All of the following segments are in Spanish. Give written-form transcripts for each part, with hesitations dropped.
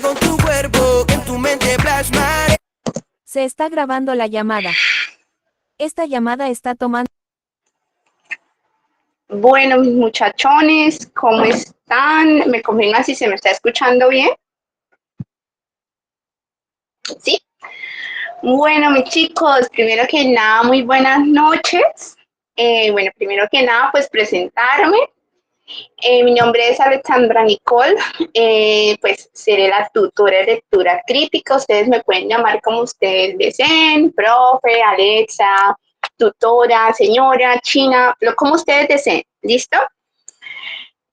con tu cuerpo, que en tu mente plasmaré. Se está grabando la llamada. Esta llamada está tomando. Bueno, mis muchachones, ¿cómo están? ¿Me confirman si se me está escuchando bien? ¿Sí? Bueno, mis chicos, primero que nada, muy buenas noches. Bueno, primero que nada, pues presentarme. Mi nombre es Alexandra Nicole, pues seré la tutora de lectura crítica. Ustedes me pueden llamar como ustedes deseen, profe, Alexa, tutora, señora, china, lo como ustedes deseen. ¿Listo?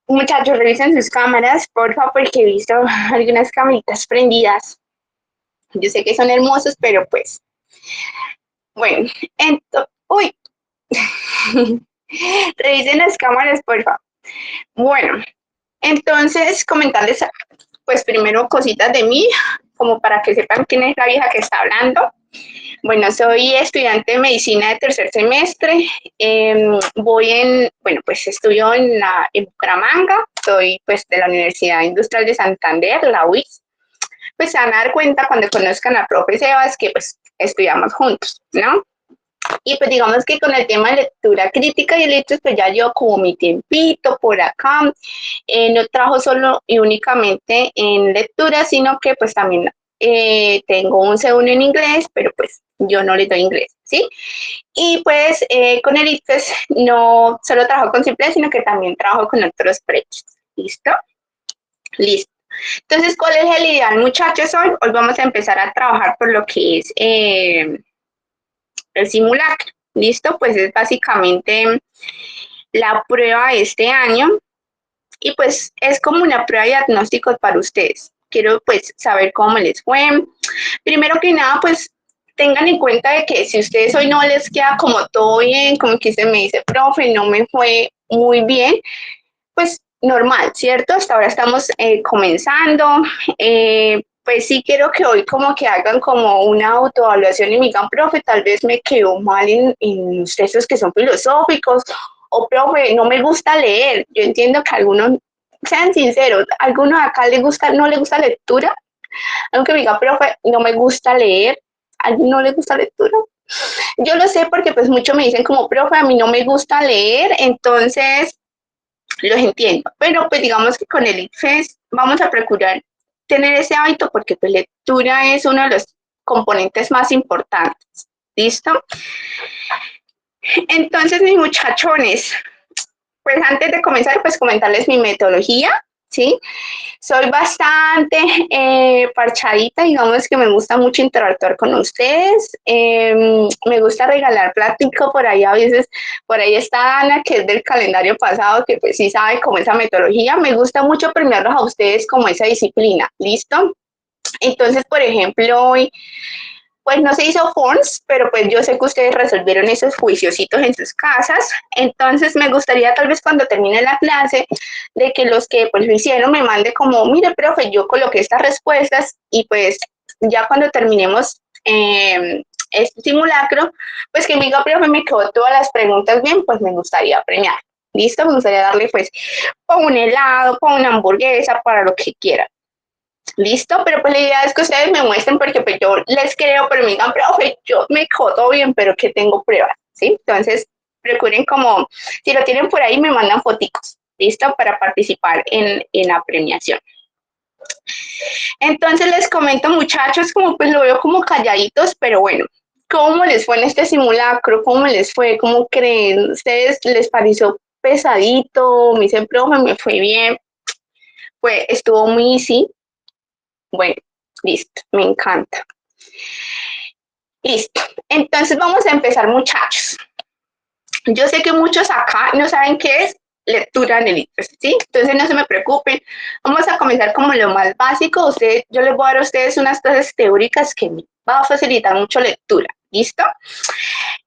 Muchachos, revisen sus cámaras, por favor, porque he visto algunas camaritas prendidas. Yo sé que son hermosos, pero pues, bueno, uy, revisen las cámaras, por favor. Bueno, entonces, comentarles, pues primero cositas de mí, como para que sepan quién es la vieja que está hablando. Bueno, soy estudiante de medicina de tercer semestre. Bueno, pues estudio en Bucaramanga. Soy pues de la Universidad Industrial de Santander, la UIS. Pues se van a dar cuenta cuando conozcan a profe Sebas que pues estudiamos juntos, ¿no? Y pues digamos que con el tema de lectura crítica y letras, pues ya llevo como mi tiempito por acá. No trabajo solo y únicamente en lectura, sino que pues también tengo un C1 en inglés, pero pues yo no le doy inglés, ¿sí? Y pues con el ICFES no solo trabajo con Simple, sino que también trabajo con otros proyectos. ¿Listo? Listo. Entonces, ¿cuál es el ideal, muchachos? Hoy vamos a empezar a trabajar por lo que es el simulacro. ¿Listo? Pues es básicamente la prueba de este año y pues es como una prueba de diagnóstico para ustedes. Quiero pues saber cómo les fue. Primero que nada, pues tengan en cuenta de que si ustedes hoy no les queda como todo bien, como que se me dice, profe, no me fue muy bien, pues normal, ¿cierto? Hasta ahora estamos comenzando. Pues sí quiero que hoy como que hagan como una autoevaluación y me digan, profe, tal vez me quedó mal en los textos que son filosóficos, o profe, no me gusta leer. Yo entiendo que algunos, sean sinceros, a algunos acá les gusta, no les gusta lectura, aunque me diga, profe, no me gusta leer, a alguien no le gusta lectura. Yo lo sé porque pues muchos me dicen como, profe, a mí no me gusta leer, entonces los entiendo, pero pues digamos que con el ICFES vamos a procurar tener ese hábito porque pues lectura es uno de los componentes más importantes. ¿Listo? Entonces, mis muchachones, pues antes de comenzar, pues comentarles mi metodología, ¿sí? Soy bastante parchadita, digamos que me gusta mucho interactuar con ustedes, me gusta regalar plático por ahí a veces, por ahí está Ana, que es del calendario pasado, que pues sí sabe cómo esa metodología, me gusta mucho premiarlos a ustedes como esa disciplina, ¿listo? Entonces, por ejemplo, hoy pues no se hizo forms, pero pues yo sé que ustedes resolvieron esos juiciositos en sus casas, entonces me gustaría tal vez cuando termine la clase de que los que pues lo hicieron me mande como, mire, profe, yo coloqué estas respuestas y pues ya cuando terminemos este simulacro, pues que me diga, profe, me quedó todas las preguntas bien, pues me gustaría premiar. ¿Listo? Me gustaría darle pues para un helado, para una hamburguesa, para lo que quieran. Listo, pero pues la idea es que ustedes me muestren porque pues yo les creo, pero me digan, profe, yo me codo bien, pero que tengo pruebas, ¿sí? Entonces, procuren como, si lo tienen por ahí, me mandan foticos, ¿listo? Para participar en la premiación. Entonces, les comento, muchachos, como pues lo veo como calladitos, pero bueno, ¿cómo les fue en este simulacro? ¿Cómo les fue? ¿Cómo creen? ¿Ustedes les pareció pesadito? Me dicen, profe, me fue bien. Pues estuvo muy easy. Bueno, listo, me encanta. Listo, entonces vamos a empezar, muchachos. Yo sé que muchos acá no saben qué es lectura en el ICFES, ¿sí? Entonces no se me preocupen. Vamos a comenzar como lo más básico. Yo les voy a dar a ustedes unas clases teóricas que me va a facilitar mucho lectura. ¿Listo?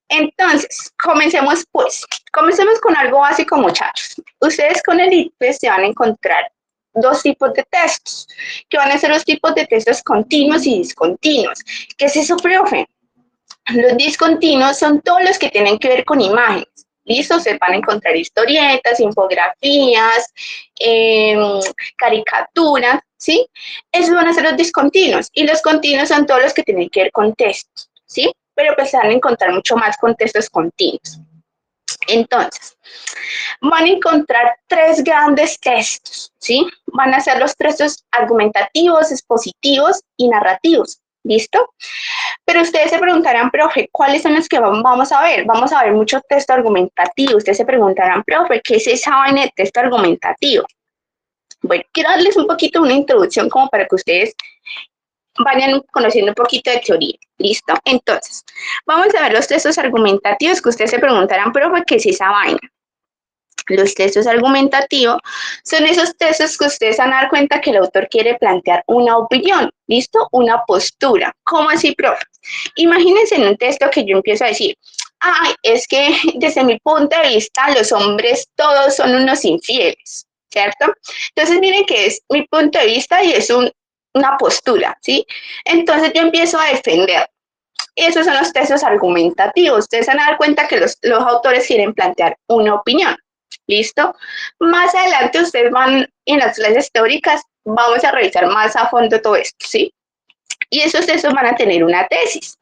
Entonces, comencemos pues. Comencemos con algo básico, muchachos. Ustedes con el ICFES se van a encontrar dos tipos de textos, que van a ser los tipos de textos continuos y discontinuos. ¿Qué es eso, profe? Los discontinuos son todos los que tienen que ver con imágenes. ¿Listo? Ustedes van a encontrar historietas, infografías, caricaturas, ¿sí? Esos van a ser los discontinuos. Y los continuos son todos los que tienen que ver con textos, ¿sí? Pero pues se van a encontrar mucho más con textos continuos. Entonces, van a encontrar tres grandes textos, ¿sí? Van a ser los textos argumentativos, expositivos y narrativos, ¿listo? Pero ustedes se preguntarán, profe, ¿cuáles son los que vamos a ver? Vamos a ver mucho texto argumentativo. Ustedes se preguntarán, profe, ¿qué es esa vaina de texto argumentativo? Bueno, quiero darles un poquito una introducción como para que ustedes vayan conociendo un poquito de teoría. ¿Listo? Entonces, vamos a ver los textos argumentativos que ustedes se preguntarán, profe, ¿qué es esa vaina? Los textos argumentativos son esos textos que ustedes van a dar cuenta que el autor quiere plantear una opinión, ¿listo? Una postura. ¿Cómo así, profe? Imagínense en un texto que yo empiezo a decir, ay, es que desde mi punto de vista los hombres todos son unos infieles, ¿cierto? Entonces miren que es mi punto de vista y es una postura, ¿sí? Entonces yo empiezo a defender. Esos son los textos argumentativos. Ustedes van a dar cuenta que los autores quieren plantear una opinión. ¿Listo? Más adelante ustedes van en las clases teóricas, vamos a revisar más a fondo todo esto, ¿sí? Y esos textos van a tener una tesis.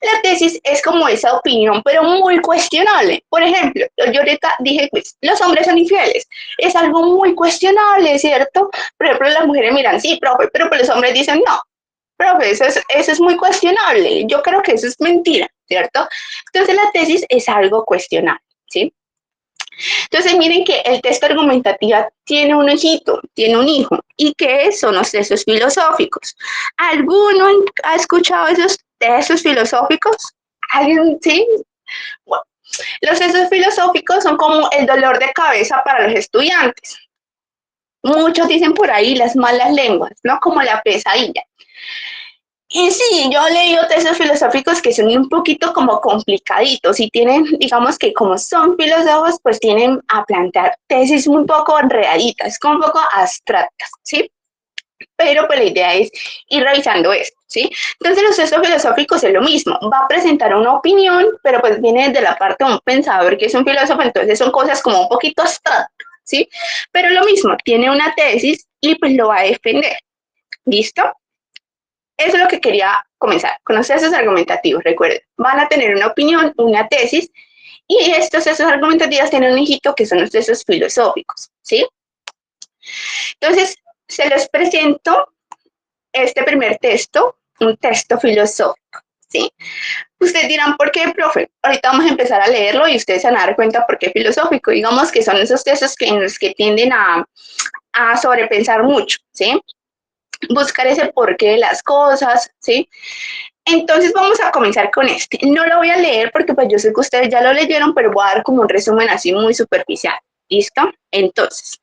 La tesis es como esa opinión, pero muy cuestionable. Por ejemplo, yo ahorita dije, pues, los hombres son infieles. Es algo muy cuestionable, ¿cierto? Por ejemplo, las mujeres miran, sí, profe, pero pues los hombres dicen, no, profe, eso es muy cuestionable. Yo creo que eso es mentira, ¿cierto? Entonces la tesis es algo cuestionable, ¿sí? Entonces miren que el texto argumentativo tiene un hijito, tiene un hijo. ¿Y qué son los textos filosóficos? ¿Alguno ha escuchado esos textos filosóficos? ¿Alguien? ¿Sí? Bueno, los textos filosóficos son como el dolor de cabeza para los estudiantes. Muchos dicen por ahí las malas lenguas, ¿no? Como la pesadilla. Y sí, yo he leído textos filosóficos que son un poquito como complicaditos y tienen, digamos que como son filósofos, pues tienen a plantear tesis un poco enredaditas, como un poco abstractas, ¿sí? Pero pues la idea es ir revisando esto, ¿sí? Entonces los textos filosóficos es lo mismo, va a presentar una opinión, pero pues viene de la parte de un pensador que es un filósofo, entonces son cosas como un poquito abstractas, ¿sí? Pero lo mismo, tiene una tesis y pues lo va a defender, ¿listo? Eso es lo que quería comenzar, con los textos argumentativos, recuerden, van a tener una opinión, una tesis, y estos textos argumentativos tienen un hijito que son los textos filosóficos, ¿sí? Entonces, se les presento este primer texto, un texto filosófico, ¿sí? Ustedes dirán, ¿por qué, profe? Ahorita vamos a empezar a leerlo y ustedes se van a dar cuenta por qué filosófico. Digamos que son esos textos en los que tienden a sobrepensar mucho, ¿sí? Buscar ese porqué de las cosas, ¿sí? Entonces vamos a comenzar con este. No lo voy a leer porque pues yo sé que ustedes ya lo leyeron, pero voy a dar como un resumen así muy superficial. ¿Listo? Entonces,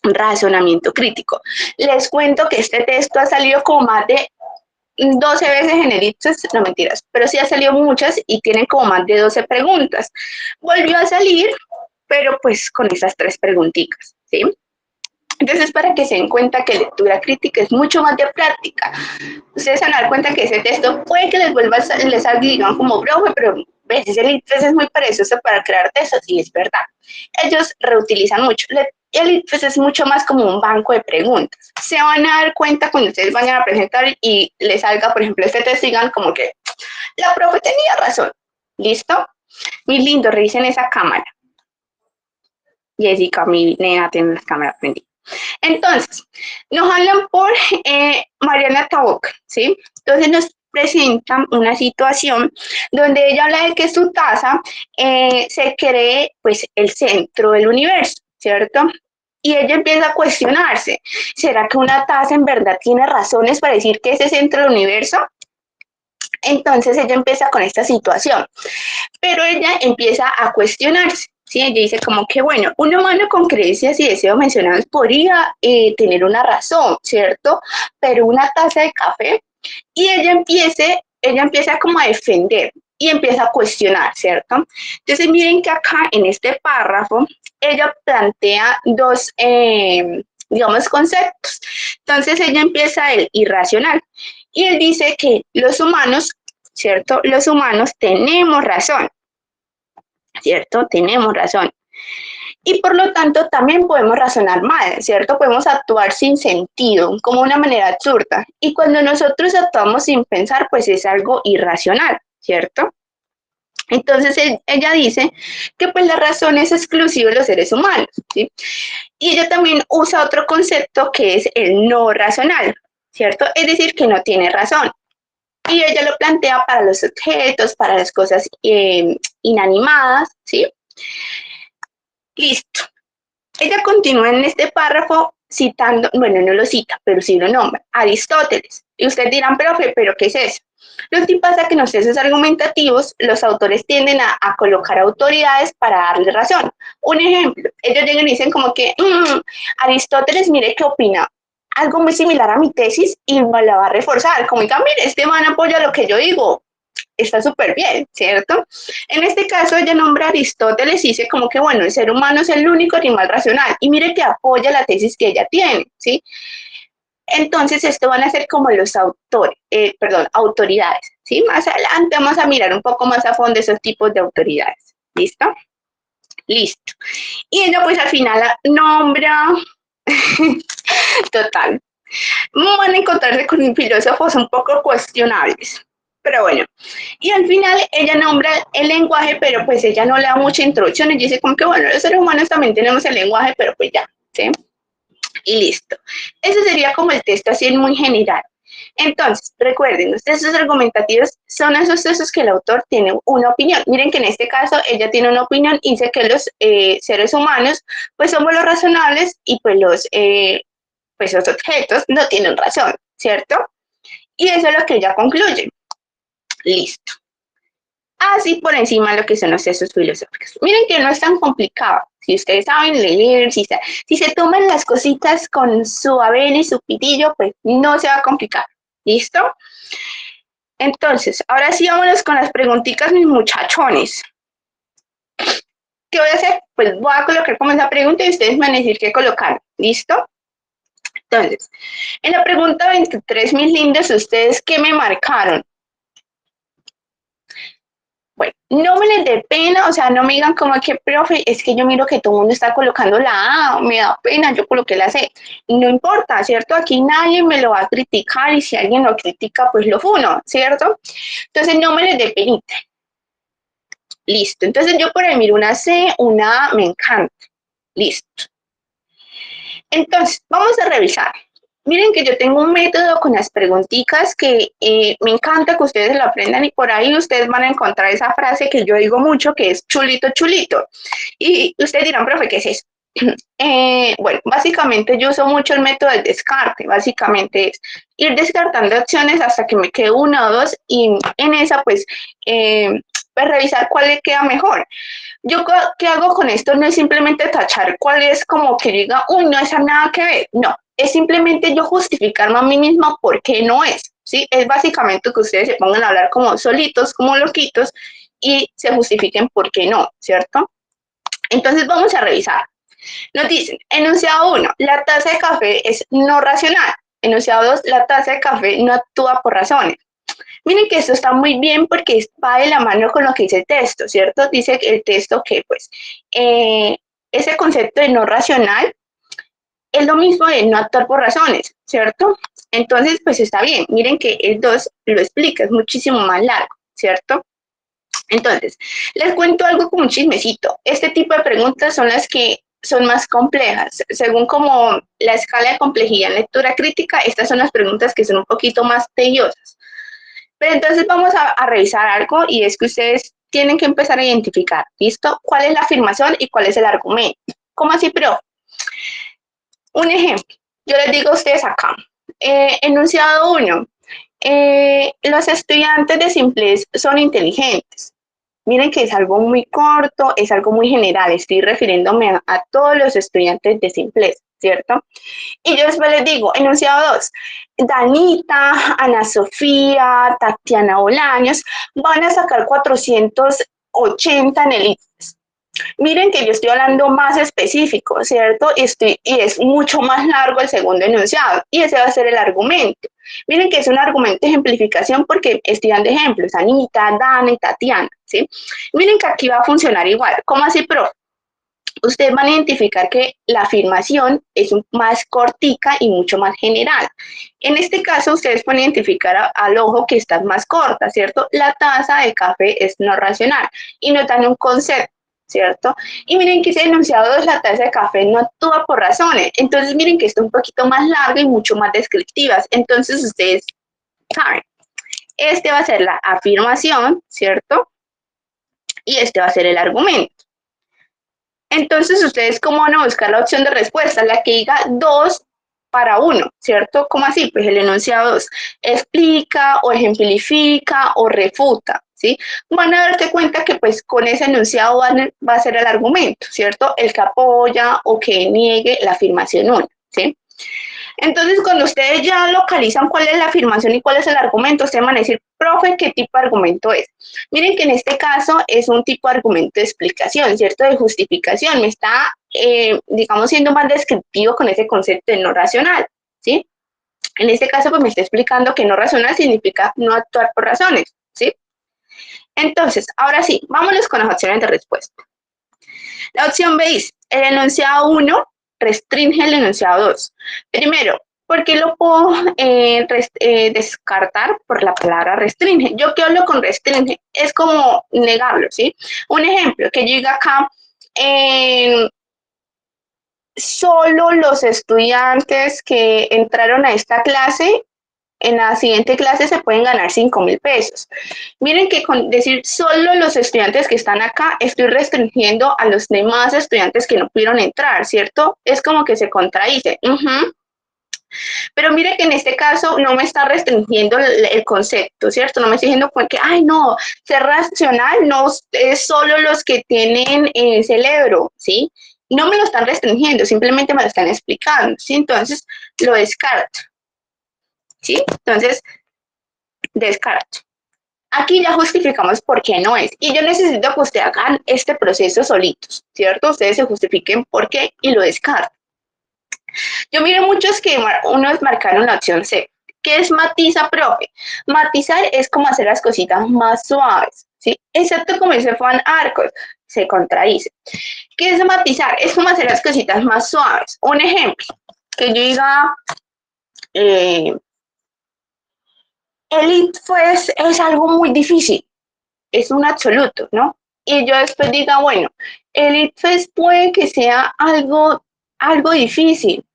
razonamiento crítico. Les cuento que este texto ha salido como más de 12 veces en el ITSES, no mentiras, pero sí ha salido muchas y tiene como más de 12 preguntas. Volvió a salir, pero pues con esas tres preguntitas, ¿sí? Entonces, para que se den cuenta que lectura crítica es mucho más de práctica. Ustedes se van a dar cuenta que ese texto puede que les vuelva a les digan como profe, pero ves, ese ITFES es muy precioso para crear textos, y es verdad. Ellos reutilizan mucho. El ITFES es mucho más como un banco de preguntas. Se van a dar cuenta cuando ustedes vayan a presentar y les salga, por ejemplo, este texto y digan como que la profe tenía razón. ¿Listo? Muy lindo, revisen esa cámara. Jessica, mi nena, tiene la cámara prendida. Entonces, nos hablan por Mariana Taboc, ¿sí? Entonces nos presentan una situación donde ella habla de que su taza se cree, pues, el centro del universo, ¿cierto? Y ella empieza a cuestionarse, ¿será que una taza en verdad tiene razones para decir que es el centro del universo? Entonces ella empieza con esta situación, pero ella empieza a cuestionarse. Sí, ella dice como que, bueno, un humano con creencias y deseos mencionados podría tener una razón, ¿cierto? Pero una taza de café, y ella empieza como a defender y empieza a cuestionar, ¿cierto? Entonces miren que acá en este párrafo, ella plantea dos, digamos, conceptos. Entonces ella empieza el irracional, y él dice que los humanos, ¿cierto? Los humanos tenemos razón. ¿cierto? Tenemos razón. Y por lo tanto también podemos razonar mal, ¿cierto? Podemos actuar sin sentido, como una manera absurda. Y cuando nosotros actuamos sin pensar, pues es algo irracional, ¿cierto? Entonces ella dice que pues la razón es exclusiva de los seres humanos, ¿sí? Y ella también usa otro concepto que es el no racional, ¿cierto? Es decir, que no tiene razón. Y ella lo plantea para los objetos, para las cosas inanimadas, ¿sí? Listo. Ella continúa en este párrafo citando, bueno, no lo cita, pero sí lo nombra, Aristóteles. Y ustedes dirán, profe, ¿pero qué es eso? Lo que pasa es que en los textos argumentativos los autores tienden a colocar autoridades para darle razón. Un ejemplo, ellos llegan y dicen como que Aristóteles, mire qué opina, algo muy similar a mi tesis y me la va a reforzar, como diga, mire, este man apoya lo que yo digo, está súper bien, ¿cierto? En este caso ella nombra a Aristóteles y dice como que, bueno, el ser humano es el único animal racional y mire que apoya la tesis que ella tiene, ¿sí? Entonces esto van a ser como los autores, autoridades, ¿sí? Más adelante vamos a mirar un poco más a fondo esos tipos de autoridades, ¿listo? Listo. Y ella pues al final nombra, total, van a encontrarse con filósofos un poco cuestionables, pero bueno, y al final ella nombra el lenguaje, pero pues ella no le da mucha introducción y dice como que bueno, los seres humanos también tenemos el lenguaje, pero pues ya, ¿sí? Y listo. Ese sería como el texto así en muy general. Entonces, recuerden, los textos argumentativos son esos textos que el autor tiene una opinión. Miren que en este caso ella tiene una opinión y dice que los seres humanos pues somos los razonables y pues los objetos no tienen razón, ¿cierto? Y eso es lo que ella concluye. Listo. Así por encima lo que son los textos filosóficos. Miren que no es tan complicado. Si ustedes saben leer, si se toman las cositas con su avena y su pitillo, pues no se va a complicar. ¿Listo? Entonces, ahora sí vámonos con las preguntitas, mis muchachones. ¿Qué voy a hacer? Pues voy a colocar como esa pregunta y ustedes me van a decir qué colocar. ¿Listo? Entonces, en la pregunta 23, mis lindos, ¿ustedes qué me marcaron? Bueno, no me les dé pena, o sea, no me digan como que, profe, es que yo miro que todo el mundo está colocando la A, me da pena, yo coloqué la C. No importa, ¿cierto? Aquí nadie me lo va a criticar y si alguien lo critica, pues lo funo, ¿cierto? Entonces no me les dé penita. Listo, entonces yo por ahí miro una C, una A, me encanta. Listo. Entonces, vamos a revisar. Miren que yo tengo un método con las preguntitas que me encanta que ustedes lo aprendan y por ahí ustedes van a encontrar esa frase que yo digo mucho que es chulito, chulito. Y ustedes dirán, profe, ¿qué es eso? Bueno, básicamente yo uso mucho el método del descarte, básicamente es ir descartando acciones hasta que me quede una o dos y en esa pues revisar cuál le queda mejor. Yo, ¿qué hago con esto? No es simplemente tachar cuál es como que diga, uy, no, esa nada que ver. No, es simplemente yo justificarme a mí misma por qué no es, ¿sí? Es básicamente que ustedes se pongan a hablar como solitos, como loquitos, y se justifiquen por qué no, ¿cierto? Entonces vamos a revisar. Nos dicen, enunciado 1, la taza de café es no racional. Enunciado 2, la taza de café no actúa por razones. Miren que esto está muy bien porque va de la mano con lo que dice el texto, ¿cierto? Dice el texto que, pues, ese concepto de no racional es lo mismo de no actuar por razones, ¿cierto? Entonces, pues está bien. Miren que el 2 lo explica, es muchísimo más largo, ¿cierto? Entonces, les cuento algo como un chismecito. Este tipo de preguntas son las que son más complejas. Según como la escala de complejidad en lectura crítica, estas son las preguntas que son un poquito más tediosas. Pero entonces vamos a revisar algo y es que ustedes tienen que empezar a identificar, ¿listo? ¿Cuál es la afirmación y cuál es el argumento? ¿Cómo así, pero? Un ejemplo, yo les digo a ustedes acá, enunciado 1, los estudiantes de Simplés son inteligentes. Miren que es algo muy corto, es algo muy general, estoy refiriéndome a todos los estudiantes de Simplés, ¿cierto? Y yo después les digo, enunciado 2, Danita, Ana Sofía, Tatiana Bolaños van a sacar 480 en el ICFES. Miren que yo estoy hablando más específico, ¿cierto? Y es mucho más largo el segundo enunciado, y ese va a ser el argumento. Miren que es un argumento de ejemplificación porque estoy dando ejemplos, Anita, Dana y Tatiana, ¿sí? Miren que aquí va a funcionar igual. ¿Cómo así, profe? Ustedes van a identificar que la afirmación es más cortica y mucho más general. En este caso, ustedes pueden identificar al ojo que está más corta, ¿cierto? La taza de café es no racional y nos dan un concepto, ¿cierto? Y miren que ese enunciado de la taza de café no actúa por razones. Entonces, miren que esto es un poquito más largo y mucho más descriptivas. Entonces, ustedes saben, este va a ser la afirmación, ¿cierto? Y este va a ser el argumento. Entonces, ¿ustedes cómo van a buscar la opción de respuesta? La que diga 2 para 1, ¿cierto? ¿Cómo así? Pues el enunciado 2 explica o ejemplifica o refuta, ¿sí? Van a darte cuenta que pues con ese enunciado va a ser el argumento, ¿cierto? El que apoya o que niegue la afirmación 1, ¿sí? Entonces, cuando ustedes ya localizan cuál es la afirmación y cuál es el argumento, ustedes van a decir, profe, ¿qué tipo de argumento es? Miren que en este caso es un tipo de argumento de explicación, ¿cierto? De justificación. Me está, digamos, siendo más descriptivo con ese concepto de no racional, ¿sí? En este caso, pues me está explicando que no racional significa no actuar por razones, ¿sí? Entonces, ahora sí, vámonos con las opciones de respuesta. La opción B es, el enunciado 1 restringe el enunciado 2. Primero, ¿por qué lo puedo descartar por la palabra restringe? Yo que hablo con restringe es como negarlo, ¿sí? Un ejemplo, que yo diga acá, solo los estudiantes que entraron a esta clase en la siguiente clase se pueden ganar 5.000 pesos. Miren que con decir solo los estudiantes que están acá, estoy restringiendo a los demás estudiantes que no pudieron entrar, ¿cierto? Es como que se contradice. Pero mire que en este caso no me está restringiendo el concepto, ¿cierto? No me estoy diciendo que, ay, no, ser racional no es solo los que tienen cerebro, ¿sí? No me lo están restringiendo, simplemente me lo están explicando, ¿sí? Entonces, lo descarto, ¿sí? Entonces, descarto. Aquí ya justificamos por qué no es. Y yo necesito que ustedes hagan este proceso solitos, ¿cierto? Ustedes se justifiquen por qué y lo descartan. Yo miré muchos que unos marcaron la opción C. ¿Qué es matiza, profe? Matizar es como hacer las cositas más suaves, ¿sí? Excepto como dice Juan Arcos, se contradice. ¿Qué es matizar? Es como hacer las cositas más suaves. Un ejemplo, que yo diga, el ITFES es algo muy difícil, es un absoluto, ¿no? Y yo después diga, bueno, el ITFES puede que sea algo difícil.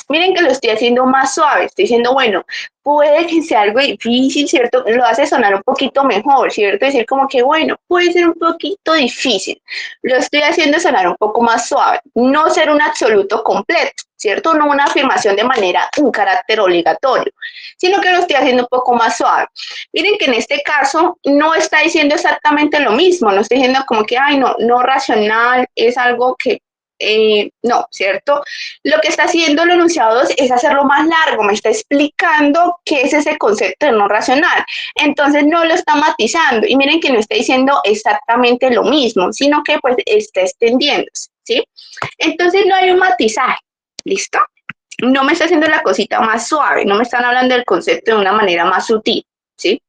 Miren que lo estoy haciendo más suave, estoy diciendo, bueno, puede que sea algo difícil, ¿cierto? Lo hace sonar un poquito mejor, ¿cierto? Decir como que, bueno, puede ser un poquito difícil. Lo estoy haciendo sonar un poco más suave, no ser un absoluto completo, ¿cierto? No una afirmación de manera, un carácter obligatorio, sino que lo estoy haciendo un poco más suave. Miren que en este caso no está diciendo exactamente lo mismo, no estoy diciendo como que, ay, no, no racional, es algo que no, ¿cierto? Lo que está haciendo el enunciado 2 es hacerlo más largo, me está explicando qué es ese concepto de no racional. Entonces no lo está matizando y miren que no está diciendo exactamente lo mismo, sino que pues está extendiéndose, ¿sí? Entonces no hay un matizaje, ¿listo? No me está haciendo la cosita más suave, no me están hablando del concepto de una manera más sutil, ¿sí?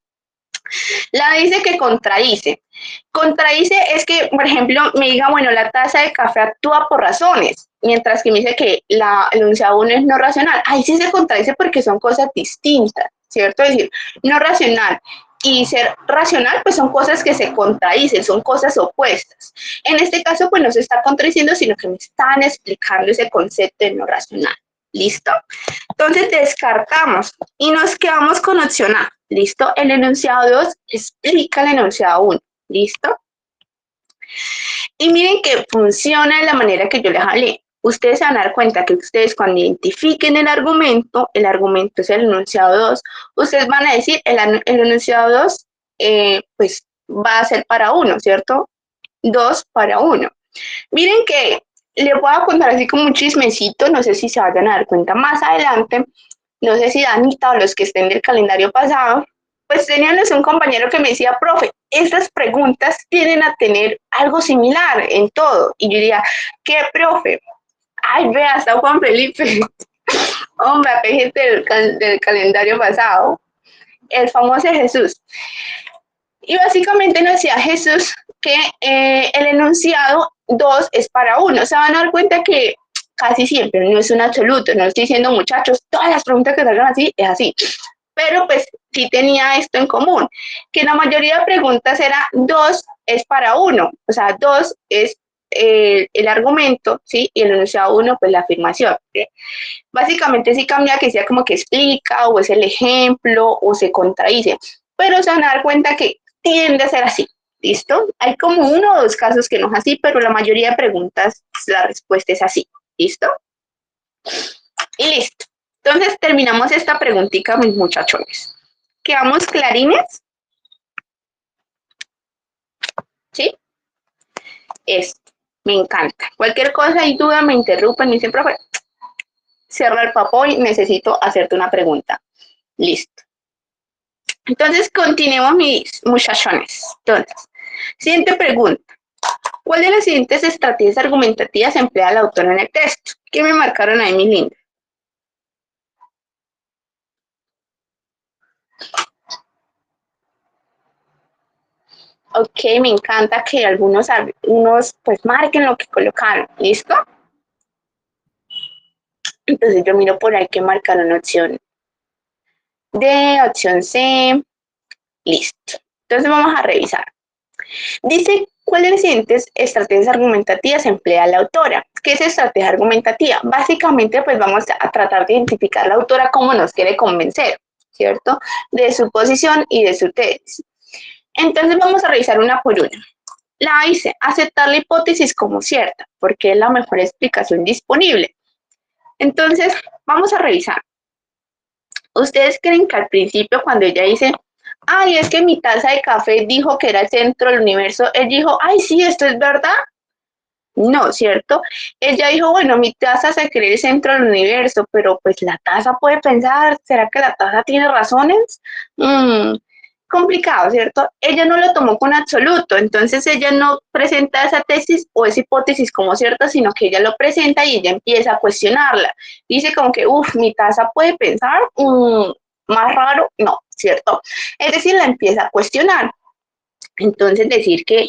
La dice que contradice. Contradice es que, por ejemplo, me diga, bueno, la taza de café actúa por razones, mientras que me dice que el enunciado 1 es no racional. Ahí sí se contradice porque son cosas distintas, ¿cierto? Es decir, no racional y ser racional, pues son cosas que se contradicen, son cosas opuestas. En este caso, pues no se está contradiciendo, sino que me están explicando ese concepto de no racional. ¿Listo? Entonces descartamos y nos quedamos con opción A. ¿Listo? El enunciado 2 explica el enunciado 1. ¿Listo? Y miren que funciona de la manera que yo les hablé. Ustedes se van a dar cuenta que ustedes cuando identifiquen el argumento es el enunciado 2, ustedes van a decir el enunciado 2 pues va a ser para 1, ¿cierto? 2 para 1. Miren que les voy a contar así como un chismecito, no sé si se vayan a dar cuenta más adelante, no sé si Danita o los que estén del calendario pasado, pues teníamos un compañero que me decía, profe, estas preguntas tienden a tener algo similar en todo. Y yo diría, ¿qué, profe? Ay, vea, hasta Juan Felipe. Hombre, gente del calendario pasado. El famoso Jesús. Y básicamente nos decía Jesús que el enunciado 2 es para 1. Se van a dar cuenta que casi siempre no es un absoluto. No estoy diciendo, muchachos, todas las preguntas que salgan así, es así. Pero pues sí tenía esto en común, que la mayoría de preguntas era 2 es para 1. O sea, 2 es el argumento, ¿sí? Y el enunciado 1, pues la afirmación, ¿sí? Básicamente sí cambia, que sea como que explica, o es el ejemplo, o se contradice. Pero se van a dar cuenta que tiende a ser así, ¿listo? Hay como 1 o 2 casos que no es así, pero la mayoría de preguntas la respuesta es así, ¿listo? Y listo. Entonces terminamos esta preguntita, mis muchachones. ¿Quedamos clarines? ¿Sí? Esto, me encanta. Cualquier cosa y duda me interrumpen, me dicen, profe, cierra el papel y necesito hacerte una pregunta. Listo. Entonces, continuemos, mis muchachones. Entonces, siguiente pregunta. ¿Cuál de las siguientes estrategias argumentativas emplea el autor en el texto? ¿Qué me marcaron ahí, mis lindos? Ok, me encanta que algunos pues marquen lo que colocaron. ¿Listo? Entonces yo miro por ahí que marcaron opción D, opción C. Listo. Entonces vamos a revisar. Dice, ¿cuáles de las siguientes estrategias argumentativas emplea la autora? ¿Qué es estrategia argumentativa? Básicamente, pues vamos a tratar de identificar la autora cómo nos quiere convencer, ¿cierto? De su posición y de su tesis. Entonces vamos a revisar una por una. La A dice, aceptar la hipótesis como cierta, porque es la mejor explicación disponible. Entonces, vamos a revisar. ¿Ustedes creen que al principio, cuando ella dice, ay, es que mi taza de café dijo que era el centro del universo, él dijo, ay, sí, esto es verdad? No, ¿cierto? Ella dijo, bueno, mi taza se cree el centro del universo, pero pues la taza puede pensar, ¿será que la taza tiene razones? Complicado, ¿cierto? Ella no lo tomó con absoluto, entonces ella no presenta esa tesis o esa hipótesis como cierta, sino que ella lo presenta y ella empieza a cuestionarla. Dice como que, mi taza puede pensar, más raro, no, ¿cierto? Es decir, la empieza a cuestionar. Entonces decir que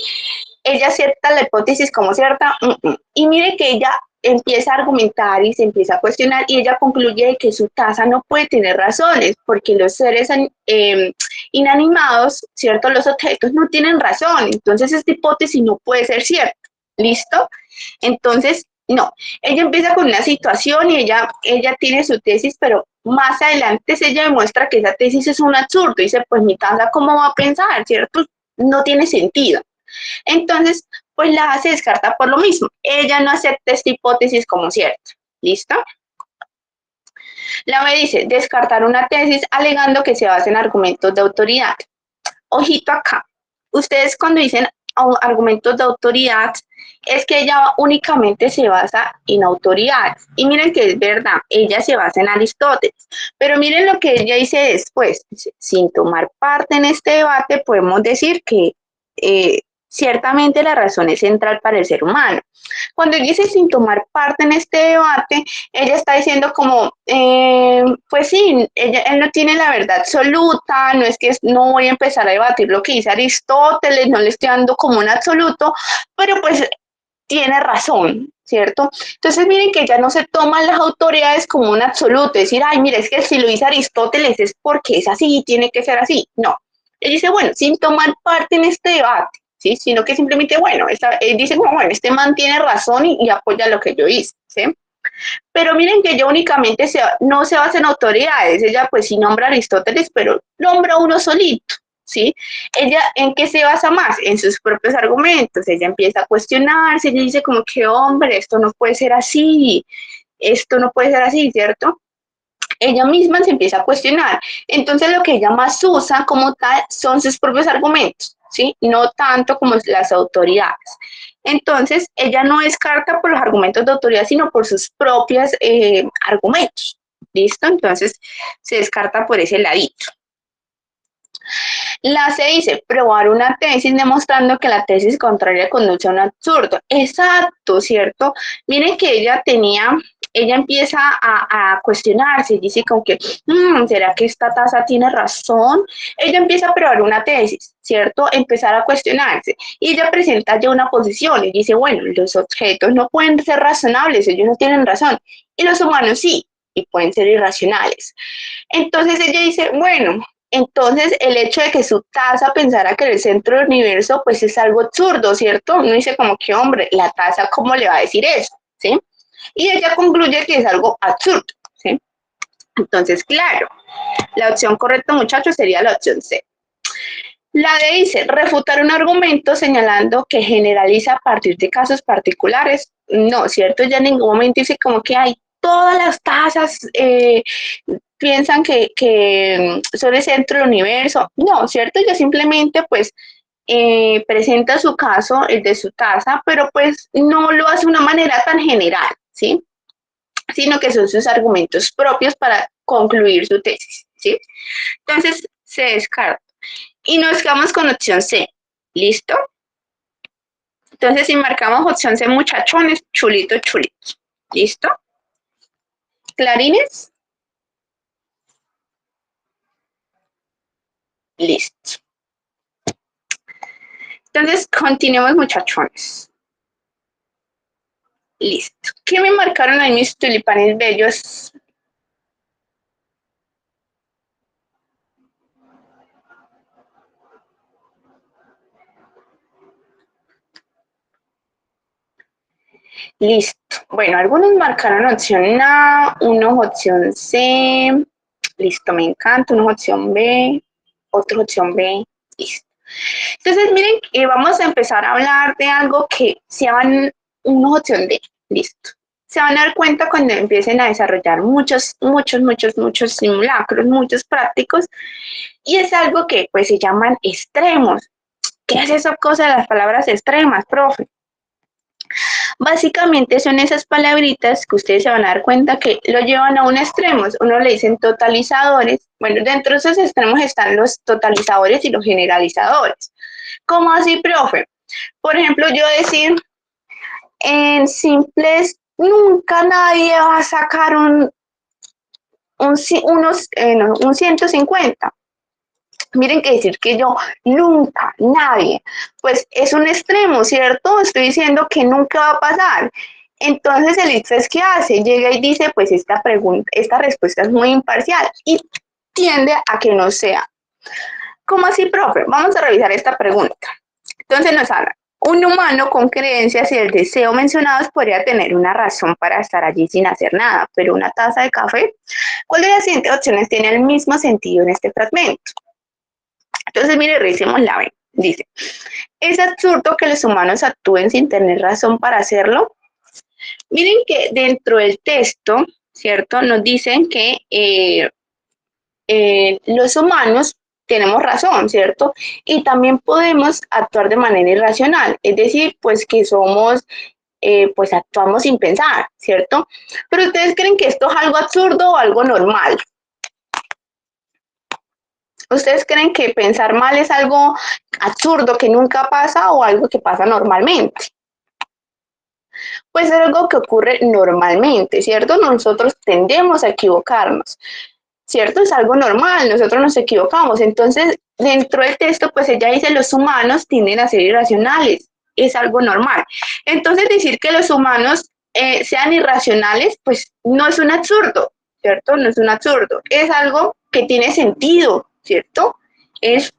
ella acepta la hipótesis como cierta, y mire que ella empieza a argumentar y se empieza a cuestionar y ella concluye de que su taza no puede tener razones porque los seres inanimados, ¿cierto? Los objetos no tienen razón, entonces esta hipótesis no puede ser cierta, ¿listo? Entonces, no, ella empieza con una situación y ella tiene su tesis, pero más adelante ella demuestra que esa tesis es un absurdo, dice, pues mi taza, ¿cómo va a pensar, cierto? No tiene sentido. Entonces, pues la A se descarta por lo mismo. Ella no acepta esta hipótesis como cierta. ¿Listo? La B dice, descartar una tesis alegando que se basa en argumentos de autoridad. Ojito acá. Ustedes cuando dicen argumentos de autoridad, es que ella únicamente se basa en autoridad. Y miren que es verdad, ella se basa en Aristóteles. Pero miren lo que ella dice después. Sin tomar parte en este debate, podemos decir que ciertamente la razón es central para el ser humano. Cuando ella dice sin tomar parte en este debate, ella está diciendo como, pues sí, él no tiene la verdad absoluta, no es que no voy a empezar a debatir lo que dice Aristóteles, no le estoy dando como un absoluto, pero pues tiene razón, ¿cierto? Entonces miren que ya no se toman las autoridades como un absoluto, decir, ay, mira, es que si lo dice Aristóteles es porque es así, tiene que ser así. No, él dice, bueno, sin tomar parte en este debate, ¿sí? Sino que simplemente, bueno, él dice como, bueno, este man tiene razón y apoya lo que yo hice, ¿sí? Pero miren que ella únicamente no se basa en autoridades, ella pues sí nombra a Aristóteles, pero nombra uno solito, ¿sí? Ella, ¿en qué se basa más? En sus propios argumentos, ella empieza a cuestionarse, ella dice como que, hombre, esto no puede ser así, esto no puede ser así, ¿cierto? Ella misma se empieza a cuestionar. Entonces lo que ella más usa como tal son sus propios argumentos, ¿sí? No tanto como las autoridades. Entonces ella no descarta por los argumentos de autoridad, sino por sus propios argumentos. ¿Listo? Entonces se descarta por ese ladito. La C dice, probar una tesis demostrando que la tesis contraria conduce a un absurdo. Exacto, ¿cierto? Miren que ella empieza a cuestionarse y dice como que, ¿será que esta taza tiene razón? Ella empieza a probar una tesis, ¿cierto? Empezar a cuestionarse. Y ella presenta ya una posición y dice, bueno, los objetos no pueden ser razonables, ellos no tienen razón. Y los humanos sí, y pueden ser irracionales. Entonces ella dice, bueno, entonces el hecho de que su taza pensara que era el centro del universo, pues es algo absurdo, ¿cierto? Uno dice como que, hombre, la taza, ¿cómo le va a decir eso? ¿Sí? Y ella concluye que es algo absurdo, ¿sí? Entonces, claro, la opción correcta, muchachos, sería la opción C. La D dice, refutar un argumento señalando que generaliza a partir de casos particulares. No, ¿cierto? Ya en ningún momento dice como que hay todas las tazas piensan que son el centro del universo. No, ¿cierto? Ella simplemente pues presenta su caso, el de su taza, pero pues no lo hace de una manera tan general, ¿sí? Sino que son sus argumentos propios para concluir su tesis, ¿sí? Entonces se descarta. Y nos quedamos con opción C. ¿Listo? Entonces, si marcamos opción C, muchachones, chulito, chulito. ¿Listo? ¿Clarines? Listo. Entonces, continuemos, muchachones. Listo. ¿Qué me marcaron ahí mis tulipanes bellos? Listo. Bueno, algunos marcaron opción A, unos opción C. Listo, me encanta. Unos opción B, otros opción B. Listo. Entonces, miren, vamos a empezar a hablar de algo que se van unos opción D. Listo. Se van a dar cuenta cuando empiecen a desarrollar muchos simulacros, muchos prácticos, y es algo que pues se llaman extremos. ¿Qué es esa cosa de las palabras extremas, profe? Básicamente son esas palabritas que ustedes se van a dar cuenta que lo llevan a un extremo. Uno le dicen totalizadores. Bueno, dentro de esos extremos están los totalizadores y los generalizadores. ¿Cómo así, profe? Por ejemplo, yo decir, en simples, nunca nadie va a sacar un 150. Miren que decir que yo, nunca, nadie, pues es un extremo, ¿cierto? Estoy diciendo que nunca va a pasar. Entonces el ICFES, ¿qué hace? Llega y dice, pues esta respuesta es muy imparcial y tiende a que no sea. ¿Cómo así, profe? Vamos a revisar esta pregunta. Entonces nos habla, un humano con creencias y el deseo mencionados podría tener una razón para estar allí sin hacer nada, pero una taza de café, ¿cuál de las siguientes opciones tiene el mismo sentido en este fragmento? Entonces, mire, revisemos la B. Dice, ¿es absurdo que los humanos actúen sin tener razón para hacerlo? Miren que dentro del texto, ¿cierto? Nos dicen que los humanos tenemos razón, ¿cierto? Y también podemos actuar de manera irracional, es decir, pues que somos, pues actuamos sin pensar, ¿cierto? Pero ¿ustedes creen que esto es algo absurdo o algo normal? ¿Ustedes creen que pensar mal es algo absurdo que nunca pasa o algo que pasa normalmente? Pues es algo que ocurre normalmente, ¿cierto? Nosotros tendemos a equivocarnos, ¿cierto? Es algo normal, nosotros nos equivocamos. Entonces, dentro del texto, pues ella dice, los humanos tienden a ser irracionales, es algo normal. Entonces, decir que los humanos sean irracionales, pues no es un absurdo, ¿cierto? No es un absurdo, es algo que tiene sentido, ¿cierto? Es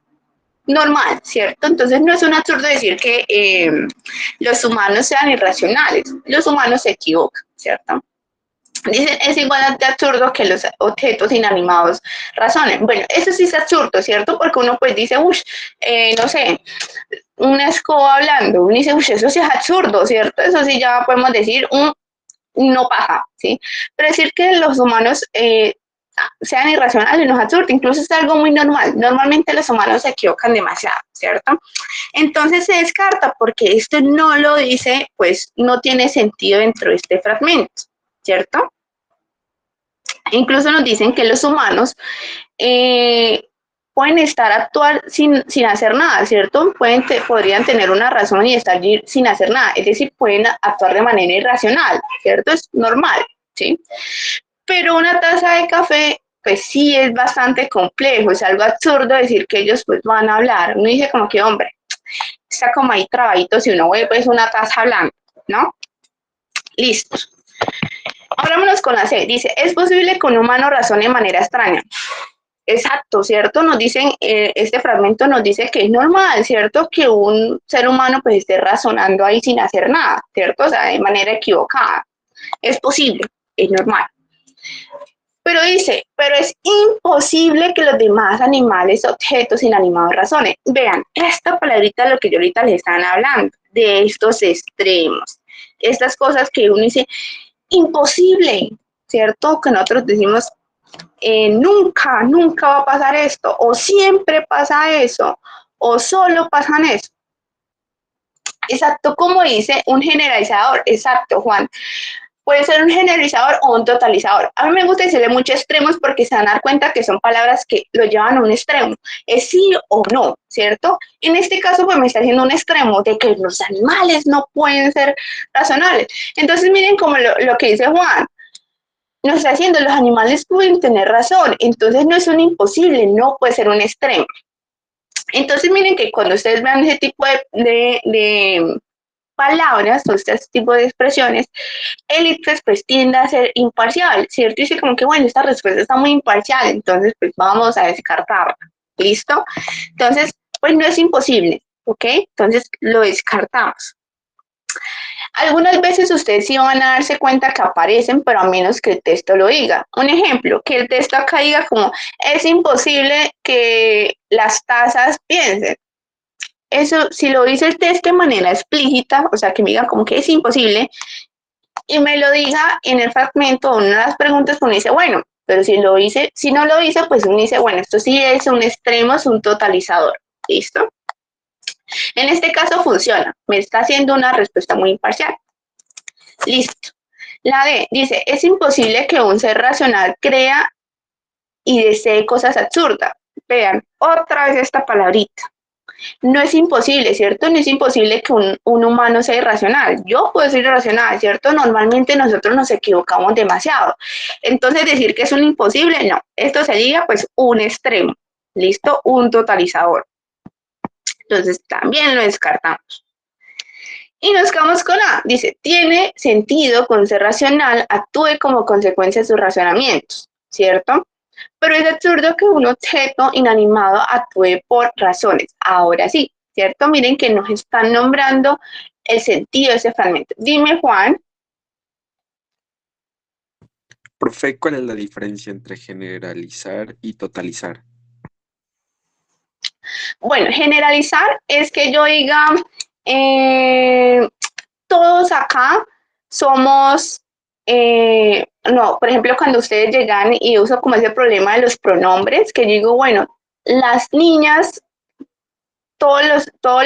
normal, ¿cierto? Entonces no es un absurdo decir que los humanos sean irracionales, los humanos se equivocan, ¿cierto? Dicen, es igual de absurdo que los objetos inanimados razonen. Bueno, eso sí es absurdo, ¿cierto? Porque uno pues dice, no sé, una escoba hablando, uno dice, eso sí es absurdo, ¿cierto? Eso sí ya podemos decir, no pasa, ¿sí? Pero decir que los humanos sean irracionales no es absurdo, incluso es algo muy normal. Normalmente los humanos se equivocan demasiado, ¿cierto? Entonces se descarta porque esto no lo dice, pues no tiene sentido dentro de este fragmento, ¿cierto? Incluso nos dicen que los humanos pueden estar actuar sin hacer nada, ¿cierto? Podrían tener una razón y estar sin hacer nada, es decir, pueden actuar de manera irracional, ¿cierto? Es normal, ¿sí? Pero una taza de café, pues sí es bastante complejo, es algo absurdo decir que ellos pues van a hablar. Uno dice como que, hombre, está como ahí trabadito si uno ve pues una taza hablando, ¿no? Listo. Abrámonos con la C. Dice, es posible que un humano razone de manera extraña. Exacto, ¿cierto? Nos dicen, este fragmento nos dice que es normal, ¿cierto? Que un ser humano pues esté razonando ahí sin hacer nada, ¿cierto? O sea, de manera equivocada. Es posible, es normal. Pero dice, pero es imposible que los demás animales, objetos inanimados razonen. Vean, esta palabrita es lo que yo ahorita les están hablando, de estos extremos. Estas cosas que uno dice, imposible, ¿cierto? Que nosotros decimos, nunca, nunca va a pasar esto, o siempre pasa eso, o solo pasan eso. Exacto, como dice un generalizador, exacto, Juan. Puede ser un generalizador o un totalizador. A mí me gusta decirle muchos extremos porque se van a dar cuenta que son palabras que lo llevan a un extremo. Es sí o no, ¿cierto? En este caso, pues me está haciendo un extremo de que los animales no pueden ser razonables. Entonces, miren como lo que dice Juan. Nos está diciendo, los animales pueden tener razón. Entonces, no es un imposible, no puede ser un extremo. Entonces, miren que cuando ustedes vean ese tipo de palabras o este tipo de expresiones, el pues tiende a ser imparcial, ¿cierto? Dice como que, bueno, esta respuesta está muy imparcial, entonces pues vamos a descartarla, ¿listo? Entonces, pues no es imposible, ¿ok? Entonces lo descartamos. Algunas veces ustedes sí van a darse cuenta que aparecen, pero a menos que el texto lo diga. Un ejemplo, que el texto acá diga como, es imposible que las tazas piensen. Eso, si lo dice el texto de manera explícita, o sea, que me diga como que es imposible, y me lo diga en el fragmento, una de las preguntas, pues uno dice, bueno, pero si no lo dice, pues uno dice, bueno, esto sí es un extremo, es un totalizador, ¿listo? En este caso funciona, me está haciendo una respuesta muy imparcial. Listo. La D dice, es imposible que un ser racional crea y desee cosas absurdas. Vean, otra vez esta palabrita. No es imposible, ¿cierto? No es imposible que un humano sea irracional. Yo puedo ser irracional, ¿cierto? Normalmente nosotros nos equivocamos demasiado. Entonces decir que es un imposible, no. Esto sería pues un extremo, ¿listo? Un totalizador. Entonces también lo descartamos. Y nos quedamos con A. Dice, tiene sentido con ser racional, actúe como consecuencia de sus razonamientos, ¿cierto? Pero es absurdo que un objeto inanimado actúe por razones. Ahora sí, ¿cierto? Miren que nos están nombrando el sentido de ese fragmento. Dime, Juan. Profe, ¿cuál es la diferencia entre generalizar y totalizar? Bueno, generalizar es que yo diga, todos acá somos, no, por ejemplo, cuando ustedes llegan y uso como ese problema de los pronombres, que yo digo, bueno, las niñas, todos